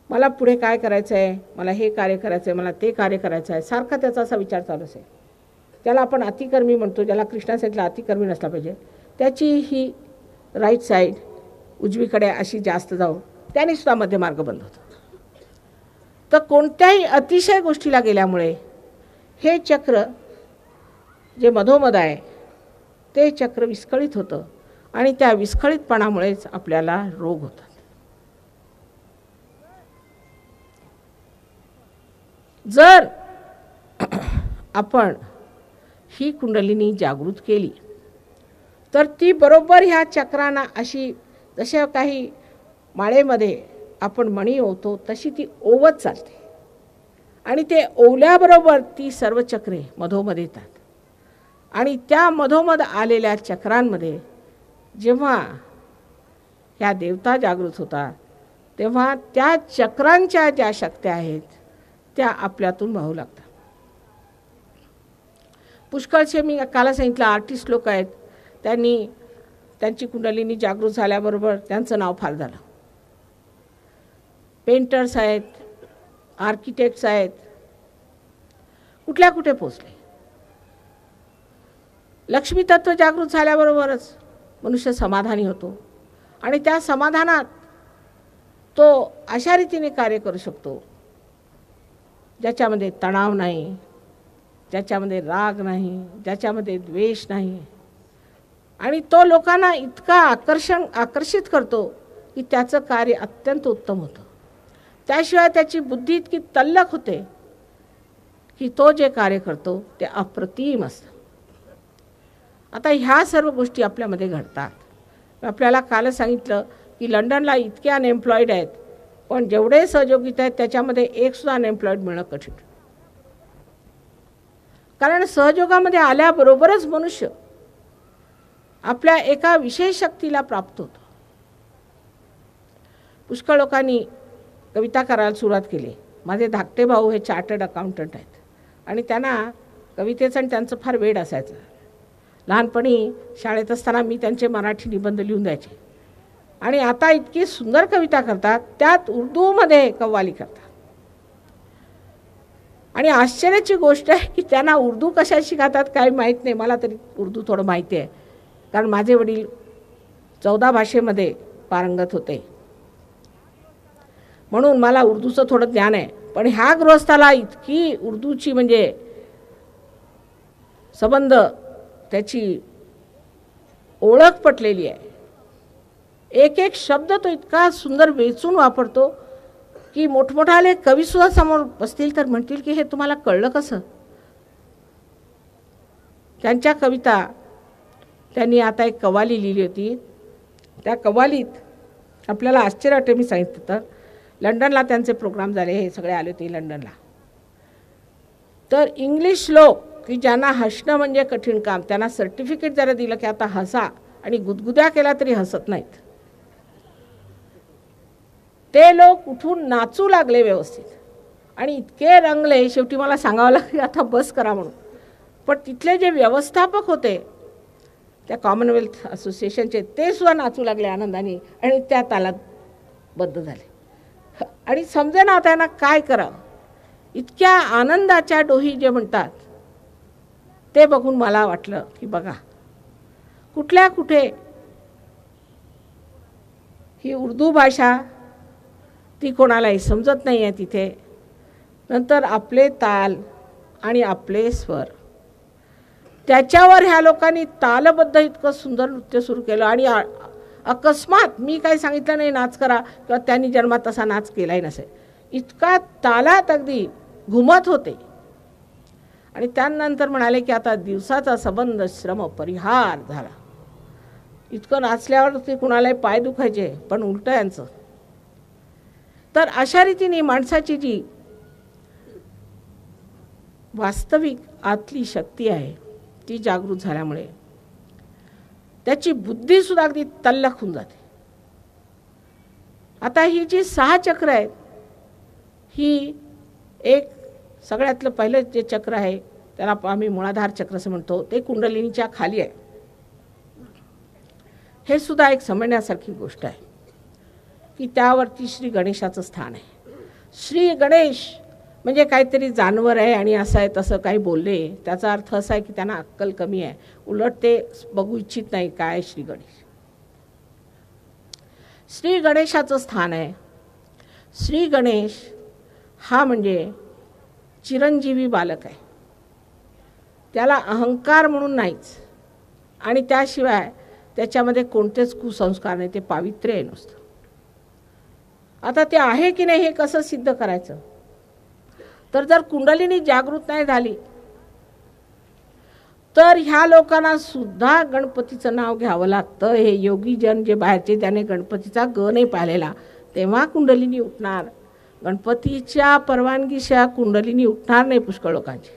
Speaker 2: मला पुढे काय करायचं आहे, मला हे कार्य करायचं आहे, मला ते कार्य करायचं आहे, सारखा त्याचा असा विचार चालू असेल, त्याला आपण अतिकर्मी म्हणतो, ज्याला कृष्णा सांगितलं अतिकर्मी नसला पाहिजे, त्याची ही राईट साईड उजवीकडे अशी जास्त जाऊन त्याने सुद्धा मध्यमार्ग बंद होतो. तर कोणत्याही अतिशय गोष्टीला गेल्यामुळे हे चक्र जे मधोमध आहे ते चक्र विस्कळीत होतं आणि त्या विस्कळीतपणामुळेच आपल्याला रोग होतात. जर आपण ही कुंडलिनी जागृत केली तर ती बरोबर ह्या चक्रांना अशी, जशा काही माळेमध्ये आपण मणी ओवतो तशी ती ओवत चालते आणि ते ओवल्याबरोबर ती सर्व चक्रे मधोमध येतात. आणि त्या मधोमध आलेल्या चक्रांमध्ये जेव्हा ह्या देवता जागृत होतात, तेव्हा त्या चक्रांच्या ज्या शक्त्या आहेत त्या आपल्यातून वाहू लागतात. पुष्कळचे मी काल सांगितलं आर्टिस्ट लोक आहेत, त्यांनी त्यांची कुंडलिनी जागृत झाल्याबरोबर त्यांचं नाव फार झालं. पेंटर्स आहेत, आर्किटेक्ट्स आहेत, कुठल्या कुठे पोचले. लक्ष्मी तत्व जागृत झाल्याबरोबरच मनुष्य समाधानी होतो आणि त्या समाधानात तो अशा रीतीने कार्य करू शकतो ज्याच्यामध्ये तणाव नाही, ज्याच्यामध्ये राग नाही, ज्याच्यामध्ये द्वेष नाही. आणि तो लोकांना इतका आकर्षित करतो की त्याचं कार्य अत्यंत उत्तम होतं. त्याशिवाय त्याची बुद्धी इतकी तल्लख होते की तो जे कार्य करतो ते अप्रतिम असतं. आता ह्या सर्व गोष्टी आपल्यामध्ये घडतात. आपल्याला काल सांगितलं की लंडनला इतके अनएम्प्लॉईड आहेत, पण जेवढे सहयोगित आहेत त्याच्यामध्ये एकसुद्धा अनएम्प्लॉईड मिळणं कठीण. कारण सहयोगामध्ये आल्याबरोबरच मनुष्य आपल्या एका विशेष शक्तीला प्राप्त होतो. पुष्कळ लोकांनी कविता करायला सुरुवात केली. माझे धाकटे भाऊ हे चार्टर्ड अकाउंटंट आहेत आणि त्यांना कवितेचं आणि त्यांचं फार वेड असायचं. लहानपणी शाळेत असताना मी त्यांचे मराठी निबंध लिहून द्यायचे आणि आता इतकी सुंदर कविता करतात, त्यात उर्दूमध्ये कव्वाली करतात. आणि आश्चर्याची गोष्ट आहे की त्यांना उर्दू कशा शिकतात काही माहीत नाही. मला तरी उर्दू थोडं माहिती आहे, कारण माझे वडील 14 भाषेमध्ये पारंगत होते, म्हणून मला उर्दूचं थोडं ज्ञान आहे. पण ह्या गृहस्थाला इतकी उर्दूची म्हणजे संबंध, त्याची ओळख पटलेली आहे. एक एक शब्द तो इतका सुंदर वेचून वापरतो की मोठमोठाले कवीसुद्धा समोर बसतील तर म्हणतील की हे तुम्हाला कळलं कसं. त्यांच्या कविता त्यांनी आता एक कव्वाली लिहिली होती. त्या कव्वालीत आपल्याला आश्चर्य वाटते. मी सांगितलं तर लंडनला त्यांचे प्रोग्राम झाले, हे सगळे आले होते लंडनला. तर इंग्लिश लोक की ज्यांना हसणं म्हणजे कठीण काम, त्यांना सर्टिफिकेट जरा दिलं की आता हसा आणि गुदगुद्या केला तरी हसत नाहीत. ते लोक उठून नाचू लागले व्यवस्थित आणि इतके रंगले, शेवटी मला सांगावं लागलं आता बस करा म्हणून. पण तिथले जे व्यवस्थापक होते त्या कॉमनवेल्थ असोसिएशनचे, ते सुद्धा नाचू लागले आनंदाने आणि त्या तालात बद्ध झाले. आणि समजेना त्यांना काय करावं. इतक्या आनंदाच्या डोही जे म्हणतात ते बघून मला वाटलं की बघा कुठल्या कुठे ही उर्दू भाषा ती कोणालाही समजत नाही आहे तिथे. नंतर आपले ताल आणि आपले स्वर, त्याच्यावर ह्या लोकांनी तालबद्ध इतकं सुंदर नृत्य सुरू केलं. आणि अकस्मात मी काही सांगितलं नाही नाच करा, किंवा त्यांनी जन्मात तसा नाच केलाही नसेल, इतका तालात अगदी घुमत होते. आणि त्यानंतर म्हणाले की आता दिवसाचा संबंध श्रम परिहार झाला. इतकं नाचल्यावर ते कुणालाही पाय दुखायचे, पण उलटं यांचं. तर अशा रीतीने माणसाची जी वास्तविक आतली शक्ती आहे ती जागृत झाल्यामुळे त्याची बुद्धीसुद्धा अगदी तल्लख होऊन जाते. आता ही जी 6 चक्र आहेत, ही एक सगळ्यातलं पहिलं जे चक्र आहे त्याला आम्ही मूलाधार चक्र असं म्हणतो, ते कुंडलिनीच्या खाली आहे. हे सुद्धा एक समजण्यासारखी गोष्ट आहे की त्यावरती श्री गणेशाचं स्थान आहे. श्री गणेश म्हणजे काहीतरी जानवर आहे आणि असं आहे तसं काही बोलले, त्याचा अर्थ असा आहे की त्यांना अक्कल कमी आहे. उलट ते बघू इच्छित नाही काय श्री गणेश. श्री गणेशाचं स्थान आहे. श्री गणेश हा म्हणजे चिरंजीवी बालक आहे. त्याला अहंकार म्हणून नाहीच, आणि त्याशिवाय त्याच्यामध्ये कोणतेच कुसंस्कार नाही, ते पावित्र्य आहे नुसतं. आता ते आहे की नाही हे कसं सिद्ध करायचं. तर जर कुंडलिनी जागृत नाही झाली तर ह्या लोकांना सुद्धा गणपतीचं नाव घ्यावं लागतं. हे योगीजन जे बाहेरचे, त्याने गणपतीचा ग नाही पाहिलेला, तेव्हा कुंडलिनी उठणार. गणपतीच्या परवानगीशिवाय कुंडलिनी उठणार नाही पुष्कळ लोकांची,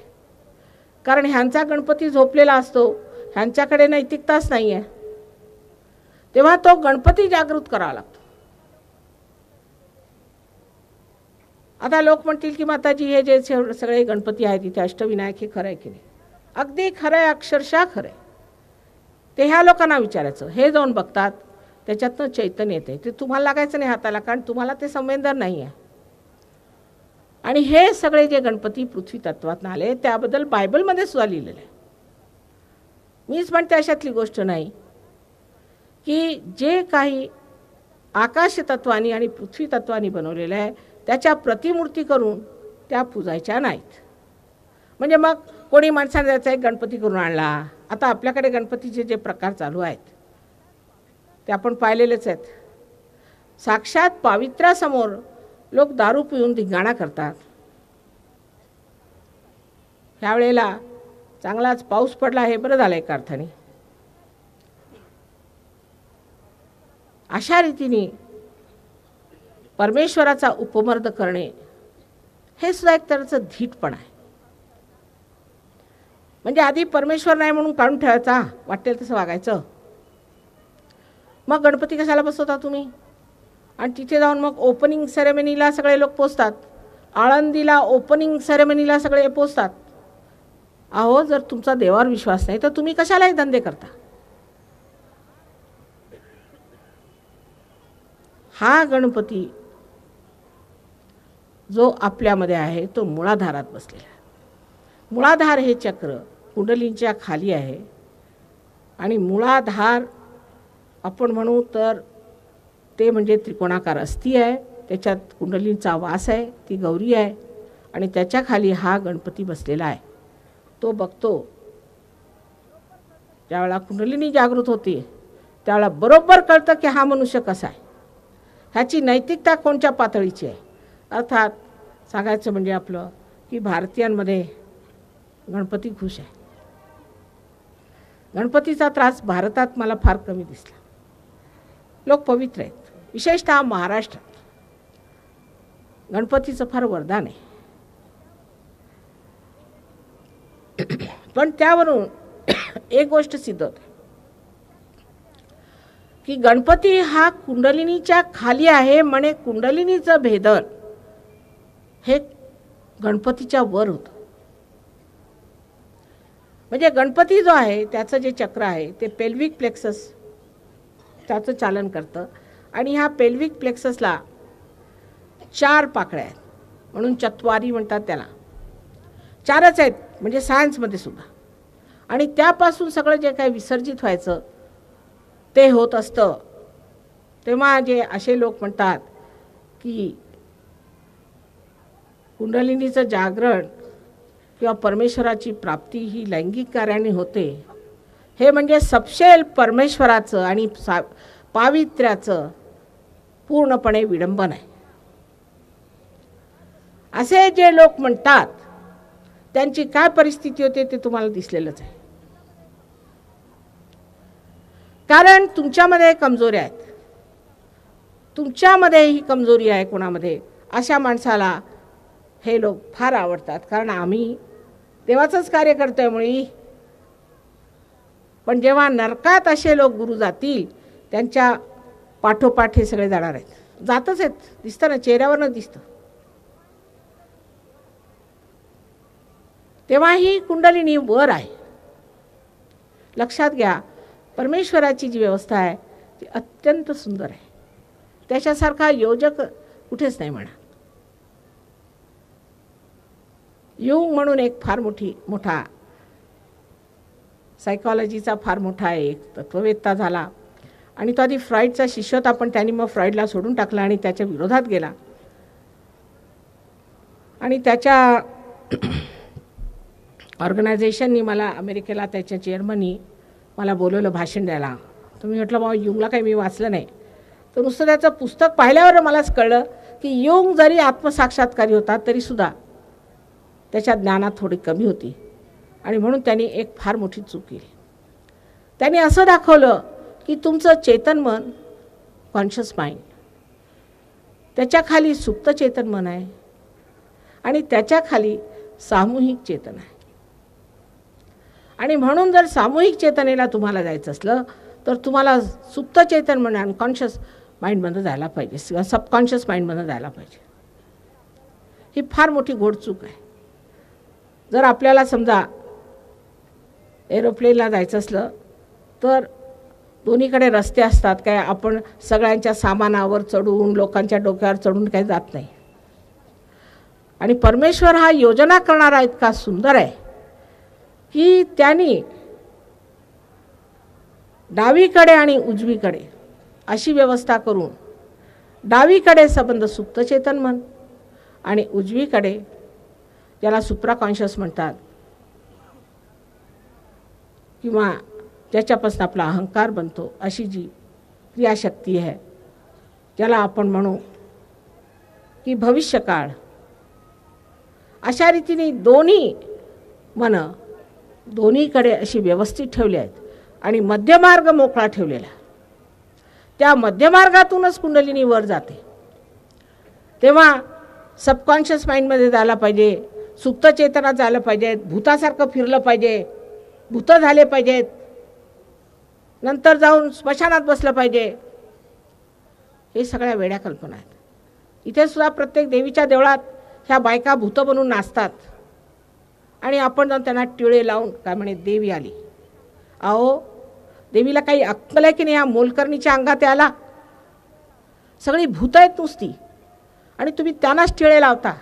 Speaker 2: कारण ह्यांचा गणपती झोपलेला असतो, ह्यांच्याकडे नैतिकताच नाही आहे. तेव्हा तो गणपती जागृत करावा लागतो. आता लोक म्हणतील की माताजी हे जे सगळे गणपती आहेत तिथे अष्टविनायक, हे खरं आहे की नाही. अगदी खरं आहे, अक्षरशः खरं आहे. ते ह्या लोकांना विचारायचं. हे जाऊन बघतात, त्याच्यातनं चैतन्य येते. ते तुम्हाला लागायचं नाही हाताला, कारण तुम्हाला ते संवेदन नाही आहे. आणि हे सगळे जे गणपती पृथ्वी तत्वात आले त्याबद्दल बायबलमध्ये सुद्धा लिहिलेलं आहे. मीच म्हणते अशातली गोष्ट नाही की जे काही आकाश तत्वानी आणि पृथ्वी तत्वानी बनवलेलं आहे त्याच्या प्रतिमूर्ती करून त्या पूजायच्या नाहीत. म्हणजे मग कोणी माणसाने त्याचा एक गणपती करून आणला. आता आपल्याकडे गणपतीचे जे प्रकार चालू आहेत ते आपण पाहिलेलेच आहेत. साक्षात पावित्र्यासमोर लोक दारू पिऊन धिंगाणा करतात. ह्यावेळेला चांगलाच पाऊस पडला, हे बरं झालं एका अर्थाने. अशा रीतीने परमेश्वराचा उपमर्द करणे हे सुद्धा एक तऱ्हेचं धीटपण आहे. म्हणजे आधी परमेश्वर नाही म्हणून काढून ठेवायचा, वाटेल तसं वागायचं. मग गणपती कशाला बसवता तुम्ही? आणि तिथे जाऊन मग ओपनिंग सेरेमनीला सगळे लोक पोचतात. आळंदीला ओपनिंग सेरेमनीला सगळे पोचतात. अहो, जर तुमचा देवावर विश्वास नाही तर तुम्ही कशाला हे धंदे करता? हा गणपती जो आपल्यामध्ये आहे तो मूळाधारात बसलेला आहे. मूळाधार हे चक्र कुंडलींच्या खाली आहे आणि मूळाधार आपण म्हणू तर ते म्हणजे त्रिकोणाकार अस्थी आहे, त्याच्यात कुंडलींचा वास आहे, ती गौरी आहे आणि त्याच्या खाली हा गणपती बसलेला आहे. तो बघतो ज्यावेळेला कुंडलिनी जागृत होते त्यावेळेला बरोबर कळतं की हा मनुष्य कसा आहे, ह्याची नैतिकता कोणत्या पातळीची आहे. अर्थात सांगायचं म्हणजे आपलं की भारतीयांमध्ये गणपती खुश आहे. गणपतीचा त्रास भारतात मला फार कमी दिसला. लोक पवित्र आहेत, विशेषतः महाराष्ट्रात गणपतीचं फार वरदान आहे. पण त्यावरून एक गोष्ट सिद्ध होते की गणपती हा कुंडलिनीच्या खाली आहे, म्हणे कुंडलिनीचं भेदन हे गणपतीच्या वर होतं. म्हणजे गणपती जो आहे त्याचं जे चक्र आहे ते पेल्विक प्लेक्सस त्याचं चालन करतं आणि ह्या पेल्विक प्लेक्ससला 4 पाकळ्या आहेत, म्हणून चत्वारी म्हणतात त्याला. 4च आहेत म्हणजे सायन्समध्ये सुद्धा. आणि त्यापासून सगळं जे काही विसर्जित व्हायचं ते होत असतं. तेव्हा जे असे लोक म्हणतात की कुंडलिनीचं जागरण किंवा परमेश्वराची प्राप्ती ही लैंगिक कार्याने होते, हे म्हणजे सपशेल परमेश्वराचं आणि पावित्र्याचं पूर्णपणे विडंबन आहे. असे जे लोक म्हणतात त्यांची काय परिस्थिती होते ते तुम्हाला दिसलेलंच आहे. कारण तुमच्यामध्ये कमजोरी आहेत, तुमच्यामध्ये ही कमजोरी आहे कोणामध्ये, अशा माणसाला हे लोक फार आवडतात. कारण आम्ही देवाचंच कार्य करतोय मुळी. पण जेव्हा नरकात असे लोक गुरु जातील त्यांच्या पाठोपाठ हे सगळे जाणार आहेत. जातच आहेत, दिसतं ना, चेहऱ्यावरनं दिसतं. तेव्हा ही कुंडलिनी वर आहे. लक्षात घ्या, परमेश्वराची जी व्यवस्था आहे ती अत्यंत सुंदर आहे. त्याच्यासारखा योजक कुठेच नाही म्हणा. युंग म्हणून एक फार मोठा सायकॉलॉजीचा फार मोठा एक तत्ववेत्ता झाला आणि तो आधी फ्रॉइडचा शिष्य होता, पण त्यांनी मग फ्रॉइडला सोडून टाकला आणि त्याच्या विरोधात गेला. आणि त्याच्या ऑर्गनायझेशननी मला अमेरिकेला त्याच्या चेअरमनी मला बोलवलं भाषण द्यायला. तर मी म्हटलं बाबा युंगला काही मी वाचलं नाही. तर नुसतं त्याचं पुस्तक पाहिल्यावर मलाच कळलं की युंग जरी आत्मसाक्षात्कारी होता तरीसुद्धा त्याच्या ज्ञानात थोडी कमी होती. आणि म्हणून त्यांनी एक फार मोठी चूक केली. त्यांनी असं दाखवलं की तुमचं चेतन मन, कॉन्शियस माइंड, त्याच्या खाली सुप्त चेतन मन आहे आणि त्याच्या खाली सामूहिक चेतन आहे. आणि म्हणून जर सामूहिक चेतनेला तुम्हाला जायचं असलं तर तुम्हाला सुप्त चेतन मन, अनकॉन्शियस माइंडमध्ये जायला पाहिजे किंवा सबकॉन्शियस माइंडमध्ये जायला पाहिजे. ही फार मोठी घोडचूक आहे. जर आपल्याला समजा एरोप्लेनला जायचं असलं तर दोन्हीकडे रस्ते असतात, काय आपण सगळ्यांच्या सामानावर चढून लोकांच्या डोक्यावर चढून काही जात नाही. आणि परमेश्वर हा योजना करणारा इतका सुंदर आहे की त्यांनी डावीकडे आणि उजवीकडे अशी व्यवस्था करून डावीकडे संबंध सुप्त चेतन मन आणि उजवीकडे ज्याला सुप्राकॉन्शियस म्हणतात किंवा ज्याच्यापासून आपला अहंकार बनतो अशी जी क्रियाशक्ती आहे, ज्याला आपण म्हणू की भविष्यकाळ, अशा रीतीने दोन्ही मन दोन्हीकडे अशी व्यवस्थित ठेवली आहेत आणि मध्यमार्ग मोकळा ठेवलेला. त्या मध्यमार्गातूनच कुंडलिनी वर जाते. तेव्हा सबकॉन्शियस माइंडमध्ये जायला पाहिजे, सुप्त चेतनात जायला पाहिजेत, भूतासारखं फिरलं पाहिजे, भूत झाले पाहिजेत, नंतर जाऊन स्मशानात बसलं पाहिजे. हे सगळ्या वेड्या कल्पना आहेत. इथे सुद्धा प्रत्येक देवीच्या देवळात ह्या बायका भूत बनून नाचतात आणि आपण जाऊन त्यांना टिळे लावून काय म्हणे देवी आली. अहो, देवीला काही अक्कल आहे की नाही? या मोलकर्णीच्या अंगात आला. सगळी भूत आहेत नुसती. आणि तुम्ही त्यांनाच टिळे लावता.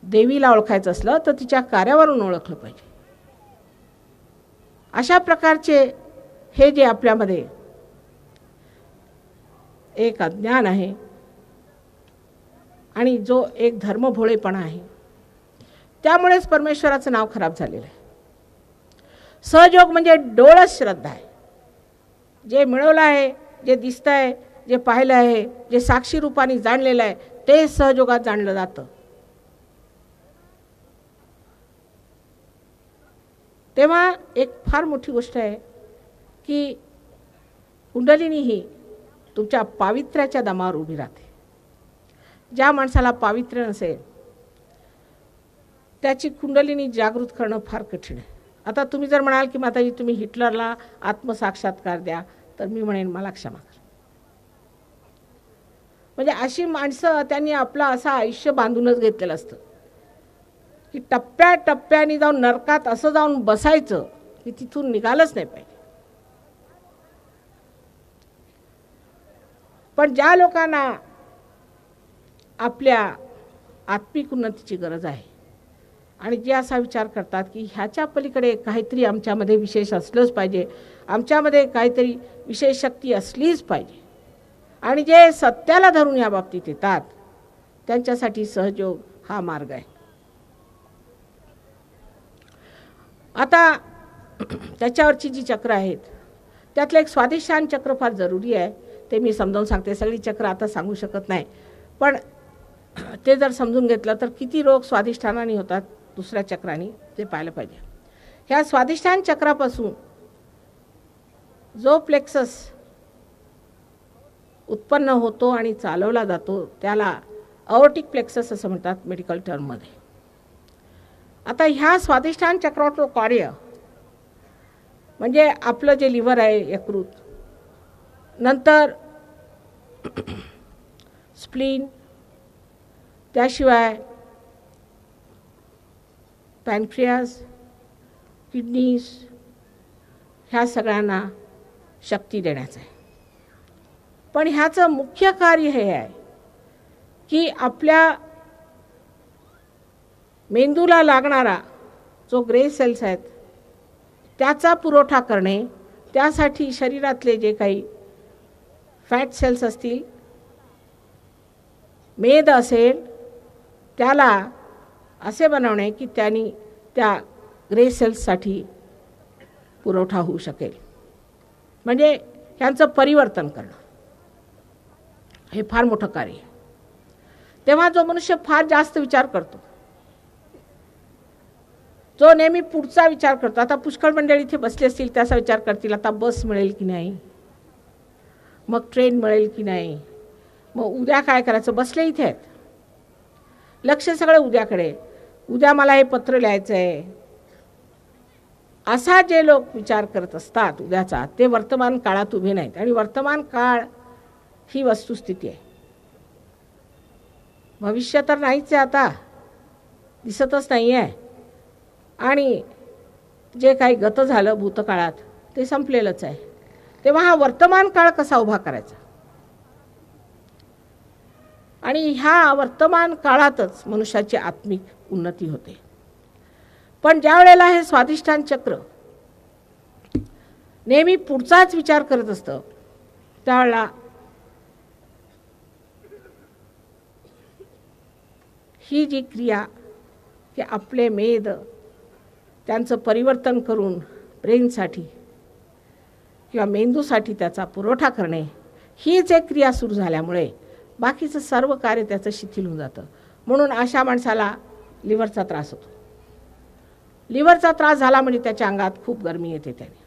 Speaker 2: देवीला ओळखायचं असलं तर तिच्या कार्यावरून ओळखलं पाहिजे. अशा प्रकारचे हे जे आपल्यामध्ये एक अज्ञान आहे आणि जो एक धर्मभोळेपणा आहे, त्यामुळेच परमेश्वराचं नाव खराब झालेलं आहे. सहयोग म्हणजे डोळस श्रद्धा आहे. जे मिळवलं आहे, जे दिसतं आहे, जे पाहिलं आहे, जे साक्षी रूपाने जाणलेलं आहे, ते सहयोगात जाणलं जातं. तेव्हा एक फार मोठी गोष्ट आहे की कुंडलिनी ही तुमच्या पावित्र्याच्या दमावर उभी राहते. ज्या माणसाला पावित्र्य नसेल त्याची कुंडलिनी जागृत करणं फार कठीण आहे. आता तुम्ही जर म्हणाल की माताजी तुम्ही हिटलरला आत्मसाक्षात्कार द्या, तर मी म्हणेन मला क्षमा कर. म्हणजे अशी माणसं त्यांनी आपलं असं आयुष्य बांधूनच घेतलेलं असतं की टप्प्याटप्प्याने जाऊन नरकात असं जाऊन बसायचं की तिथून निघालंच नाही पाहिजे. पण ज्या लोकांना आपल्या आत्मिक उन्नतीची गरज आहे आणि जे असा विचार करतात की ह्याच्या पलीकडे काहीतरी आमच्यामध्ये विशेष असलंच पाहिजे, आमच्यामध्ये काहीतरी विशेष शक्ती असलीच पाहिजे, आणि जे सत्याला धरून या बाबतीत येतात त्यांच्यासाठी सहयोग हा मार्ग आहे. आता त्याच्यावरची जी चक्र आहेत त्यातलं एक स्वाधिष्ठान चक्र फार जरुरी आहे. ते मी समजावून सांगते. सगळी चक्र आता सांगू शकत नाही, पण ते जर समजून घेतलं तर किती रोग स्वाधिष्ठानाने होतात दुसऱ्या चक्राने ते पाहिलं पाहिजे. ह्या स्वाधिष्ठान चक्रापासून जो प्लेक्सस उत्पन्न होतो आणि चालवला जातो त्याला अओर्टिक प्लेक्सस असं म्हणतात मेडिकल टर्ममध्ये. आता ह्या स्वाधिष्ठान चक्राचं कार्य म्हणजे आपलं जे लिव्हर आहे यकृत, नंतर स्प्लीन, त्याशिवाय पॅनक्रियास, किडनीज, ह्या सगळ्यांना शक्ती देण्याचं आहे. पण ह्याचं मुख्य कार्य हे आहे की आपल्या मेंदूला लागणारा जो ग्रे सेल्स आहेत त्याचा पुरवठा करणे. त्यासाठी शरीरातले जे काही फॅट सेल्स असतील, मेद असेल, त्याला असे बनवणे की त्यांनी त्या ग्रे सेल्ससाठी पुरवठा होऊ शकेल. म्हणजे ह्यांचं परिवर्तन करणं हे फार मोठं कार्य आहे. तेव्हा जो मनुष्य फार जास्त विचार करतो, जो नेहमी पुढचा विचार करतो, आता पुष्कळ मंडळी इथे बसले असतील त्याचा विचार करतील आता बस मिळेल की नाही, मग ट्रेन मिळेल की नाही, मग उद्या काय करायचं. बसले इथे आहेत, लक्ष सगळं उद्याकडे, उद्या मला हे पत्र लिहायचं आहे, असा जे लोक विचार करत असतात उद्याचा, ते वर्तमान काळात उभे नाहीत. आणि वर्तमान काळ ही वस्तुस्थिती आहे. भविष्य तर नाहीच आहे, आता दिसतच नाही आहे, आणि जे काही गत झालं भूतकाळात ते संपलेलंच आहे. तेव्हा हा वर्तमान काळ कसा उभा करायचा, आणि ह्या वर्तमान काळातच मनुष्याची आत्मिक उन्नती होते. पण ज्या वेळेला हे स्वाधिष्ठान चक्र नेहमी पुढचाच विचार करत असतं त्यावेळेला ही जी क्रिया की आपले मेद त्यांचं परिवर्तन करून ब्रेनसाठी किंवा मेंदूसाठी त्याचा पुरवठा करणे, हीच एक क्रिया सुरू झाल्यामुळे बाकीचं सर्व कार्य त्याचं शिथिल होऊन जातं. म्हणून अशा माणसाला लिव्हरचा त्रास होतो. लिव्हरचा त्रास झाला म्हणजे त्याच्या अंगात खूप गरमी येते. त्याने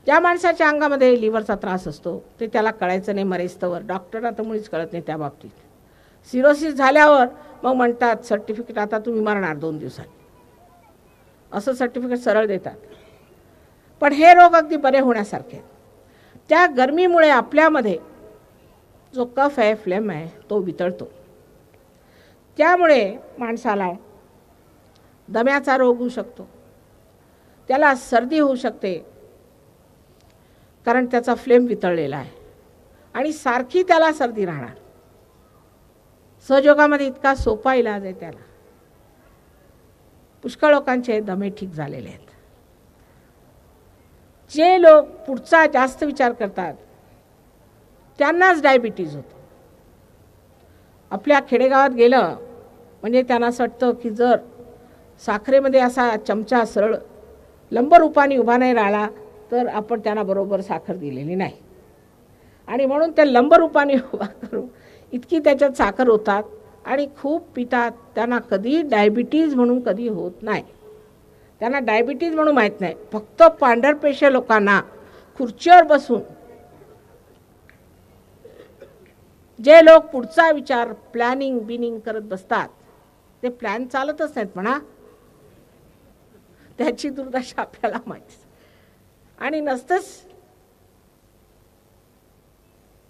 Speaker 2: ज्या माणसाच्या अंगामध्ये लिव्हरचा त्रास असतो ते त्याला कळायचं नाही मरेस्तवर, डॉक्टरला तर मुळीच कळत नाही त्या बाबतीत. सिरोसिस झाल्यावर मग म्हणतात सर्टिफिकेट आता तुम्ही मरणार 2 दिवसांनी, असं सर्टिफिकेट सरळ देतात. पण हे रोग अगदी बरे होण्यासारखे. त्या गरमीमुळे आपल्यामध्ये जो कफ आहे, फ्लेम आहे, तो वितळतो. त्यामुळे माणसाला दम्याचा रोग होऊ शकतो, त्याला सर्दी होऊ शकते, कारण त्याचा फ्लेम वितळलेला आहे आणि सारखी त्याला सर्दी राहणार. सहयोगामध्ये इतका सोपा इलाज आहे त्याला. पुष्कळ लोकांचे दमे ठीक झालेले आहेत. जे लोक पुढचा जास्त विचार करतात त्यांनाच डायबिटीज होतो. आपल्या खेडेगावात गेलं म्हणजे त्यांना असं वाटतं की जर साखरेमध्ये असा चमचा सरळ लंबरूपाने उभा नाही राहिला तर आपण त्यांना बरोबर साखर दिलेली नाही. आणि म्हणून त्या लंबरूपाने उभा करून इतकी त्याच्यात साखर होतात आणि खूप पितात. त्यांना कधी डायबिटीज म्हणून कधी होत नाही. त्यांना डायबिटीज म्हणून माहीत नाही. फक्त पांढरपेशे लोकांना खुर्चीवर बसून जे लोक पुढचा विचार प्लॅनिंग बिनिंग करत बसतात ते प्लॅन चालतच नाहीत म्हणा. त्याची दुर्दशा आपल्याला माहिती. आणि नसतंच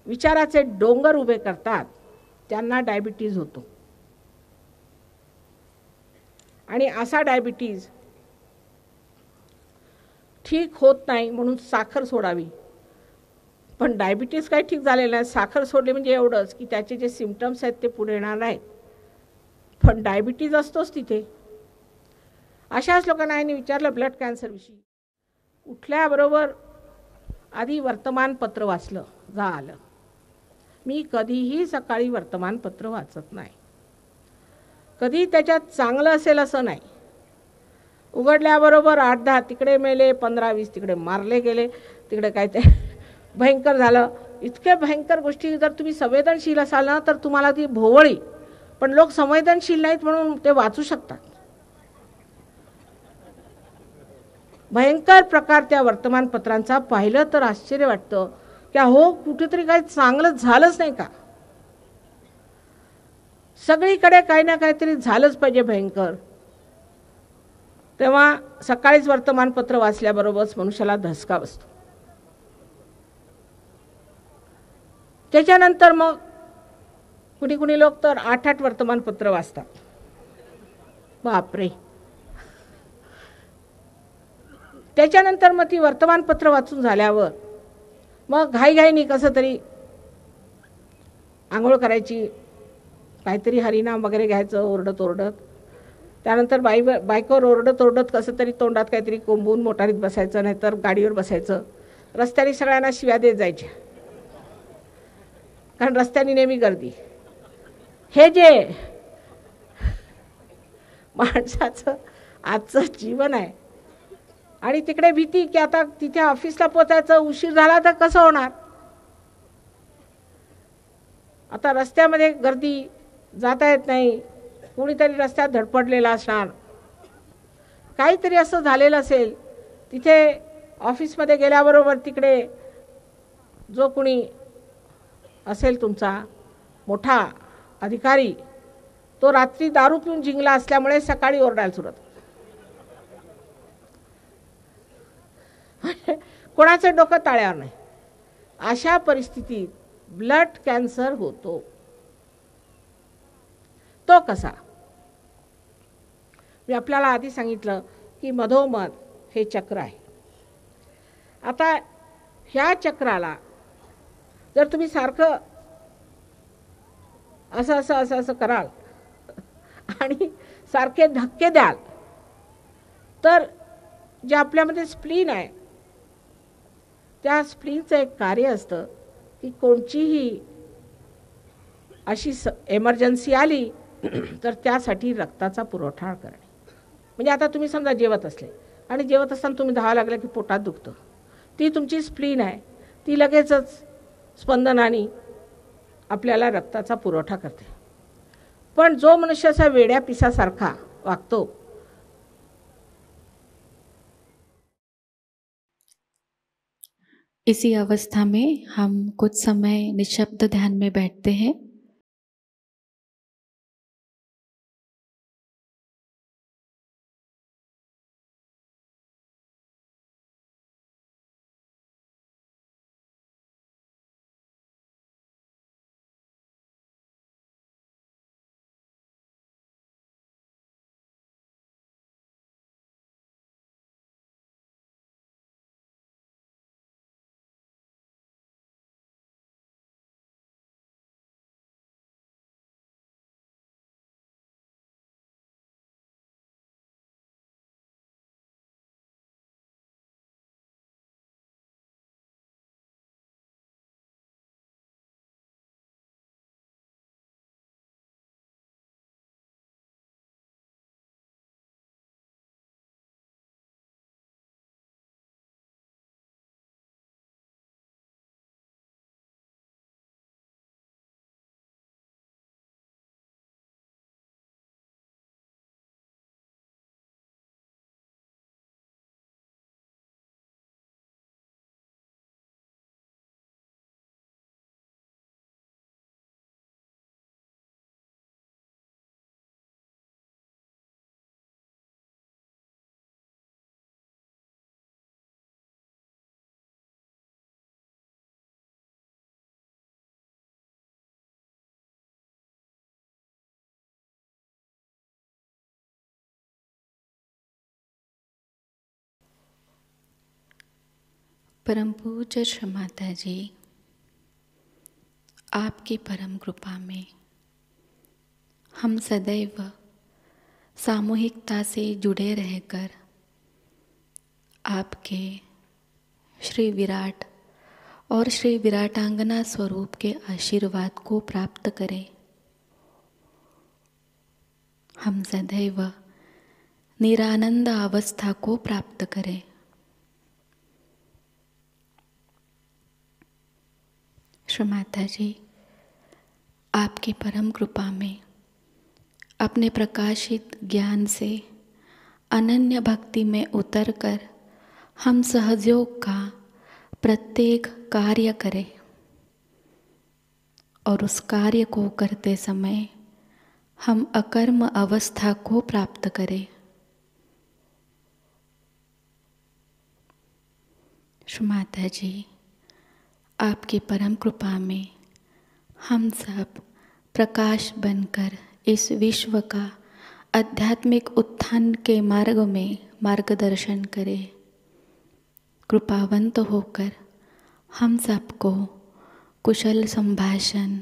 Speaker 2: विचाराचे डोंगर उभे करतात त्यांना डायबिटीज होतो. आणि असा डायबिटीज ठीक होत नाही म्हणून साखर सोडावी. पण डायबिटीज काही ठीक झालेलं नाही. साखर सोडली म्हणजे एवढंच की त्याचे जे सिम्पटम्स आहेत ते पुढे येणार नाहीत, पण डायबिटीज असतोच तिथे. अशाच लोकांना आईने विचारलं ब्लड कॅन्सरविषयी. उठल्याबरोबर आधी वर्तमानपत्र वाचलं झालं. मी कधीही सकाळी वर्तमानपत्र वाचत नाही. कधी त्याच्यात चांगलं असेल असं नाही. उघडल्याबरोबर 8-10 तिकडे मेले, 15-20 तिकडे मारले गेले, तिकडे काय ते भयंकर झालं. इतके भयंकर गोष्टी जर तुम्ही संवेदनशील असाल ना तर तुम्हाला ती भोवळी. पण लोक संवेदनशील नाहीत म्हणून ते वाचू शकतात. भयंकर प्रकार त्या वर्तमानपत्रांचा पाहिलं तर आश्चर्य वाटतं की हो कुठेतरी काही चांगलं झालंच नाही का. सगळीकडे काही ना काहीतरी झालंच पाहिजे भयंकर. तेव्हा सकाळीच वर्तमानपत्र वाचल्याबरोबरच मनुष्याला धसका बसतो. त्याच्यानंतर मग कुणी लोक तर 8-8 वर्तमानपत्र वाचतात. बापरे. त्याच्यानंतर मग ती वर्तमानपत्र वाचून झाल्यावर मग घाईघाईनी कसं तरी आंघोळ करायची, काहीतरी हरिनाम वगैरे घ्यायचं ओरडत ओरडत. त्यानंतर बायकोवर ओरडत ओरडत कसं तरी तोंडात काहीतरी कोंबून मोटारीत बसायचं, नाहीतर गाडीवर बसायचं. रस्त्याने सगळ्यांना शिव्या देत जायच्या, कारण रस्त्याने नेहमी गर्दी. हे जे माणसाचं आजचं जीवन आहे. आणि तिकडे भीती की आता तिथे ऑफिसला पोचायचं, उशीर झाला तर कसं होणार. आता रस्त्यामध्ये गर्दी, जाता येत नाही, कोणीतरी रस्त्यात धडपडलेला असणार, काहीतरी असं झालेलं असेल. तिथे ऑफिसमध्ये गेल्याबरोबर तिकडे जो कोणी असेल तुमचा मोठा अधिकारी, तो रात्री दारू पिऊन जिंकला असल्यामुळे सकाळी ओरडायला सुरुवात. कोणाचं डोकं ताळ्यावर नाही. अशा परिस्थितीत ब्लड कॅन्सर होतो. तो कसा. मी आपल्याला आधी सांगितलं की मधोमध हे चक्र आहे. आता ह्या चक्राला जर तुम्ही सारखं असं असं असं असं कराल आणि सारखे धक्के द्याल तर जे आपल्यामध्ये स्प्लीन आहे त्या स्प्लीनचं एक कार्य असतं की कोणतीही अशी एमर्जन्सी आली तर त्यासाठी रक्ताचा पुरवठा करणे. म्हणजे आता तुम्ही समजा जेवत असले आणि जेवत असताना तुम्ही धावा लागला की पोटात दुखतं, ती तुमची स्प्लीन आहे, ती लगेचच स्पंदनाने आपल्याला रक्ताचा पुरवठा करते. पण जो मनुष्य असा वेड्या पिसासारखा वागतो,
Speaker 1: इसी अवस्था में हम कुछ समय निशब्द ध्यान में बैठते हैं. परम पूज्य श्री माता जी, आपकी परम कृपा में हम सदैव सामूहिकता से जुड़े रहकर आपके श्री विराट और श्री विराटांगना स्वरूप के आशीर्वाद को प्राप्त करें। हम सदैव निरानंद अवस्था को प्राप्त करें। श्री माता जी, आपकी परम कृपा में अपने प्रकाशित ज्ञान से अनन्य भक्ति में उतरकर हम सहयोग का प्रत्येक कार्य करें और उस कार्य को करते समय हम अकर्म अवस्था को प्राप्त करें। श्री माता जी, आपकी परम कृपा में हम सब प्रकाश बनकर इस विश्व का आध्यात्मिक उत्थान के मार्ग में मार्गदर्शन करें। कृपावंत होकर हम सबको कुशल संभाषण,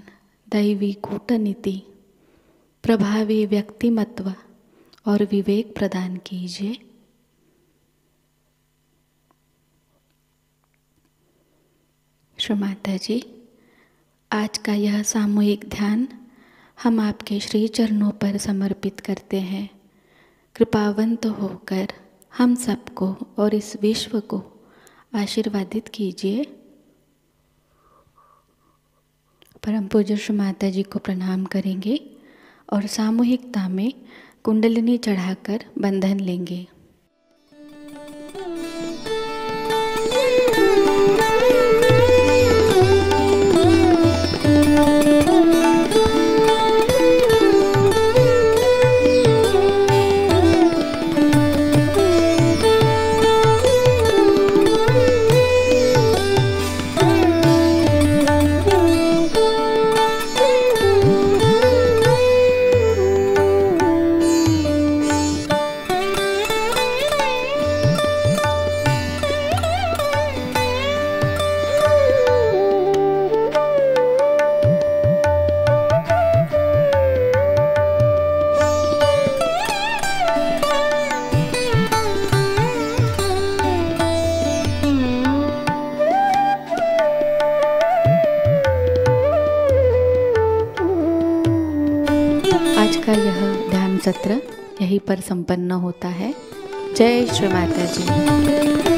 Speaker 1: दैवी कूटनीति, प्रभावी व्यक्तिमत्व और विवेक प्रदान कीजिए। श्री माता जी, आज का यह सामूहिक ध्यान हम आपके श्री चरणों पर समर्पित करते हैं। कृपावंत होकर हम सबको और इस विश्व को आशीर्वादित कीजिए। परम पूज्य श्री माता जी को प्रणाम करेंगे और सामूहिकता में कुंडलिनी चढ़ाकर बंधन लेंगे। आज का यह ध्यान सत्र यहीं पर संपन्न होता है। जय श्री माता जी।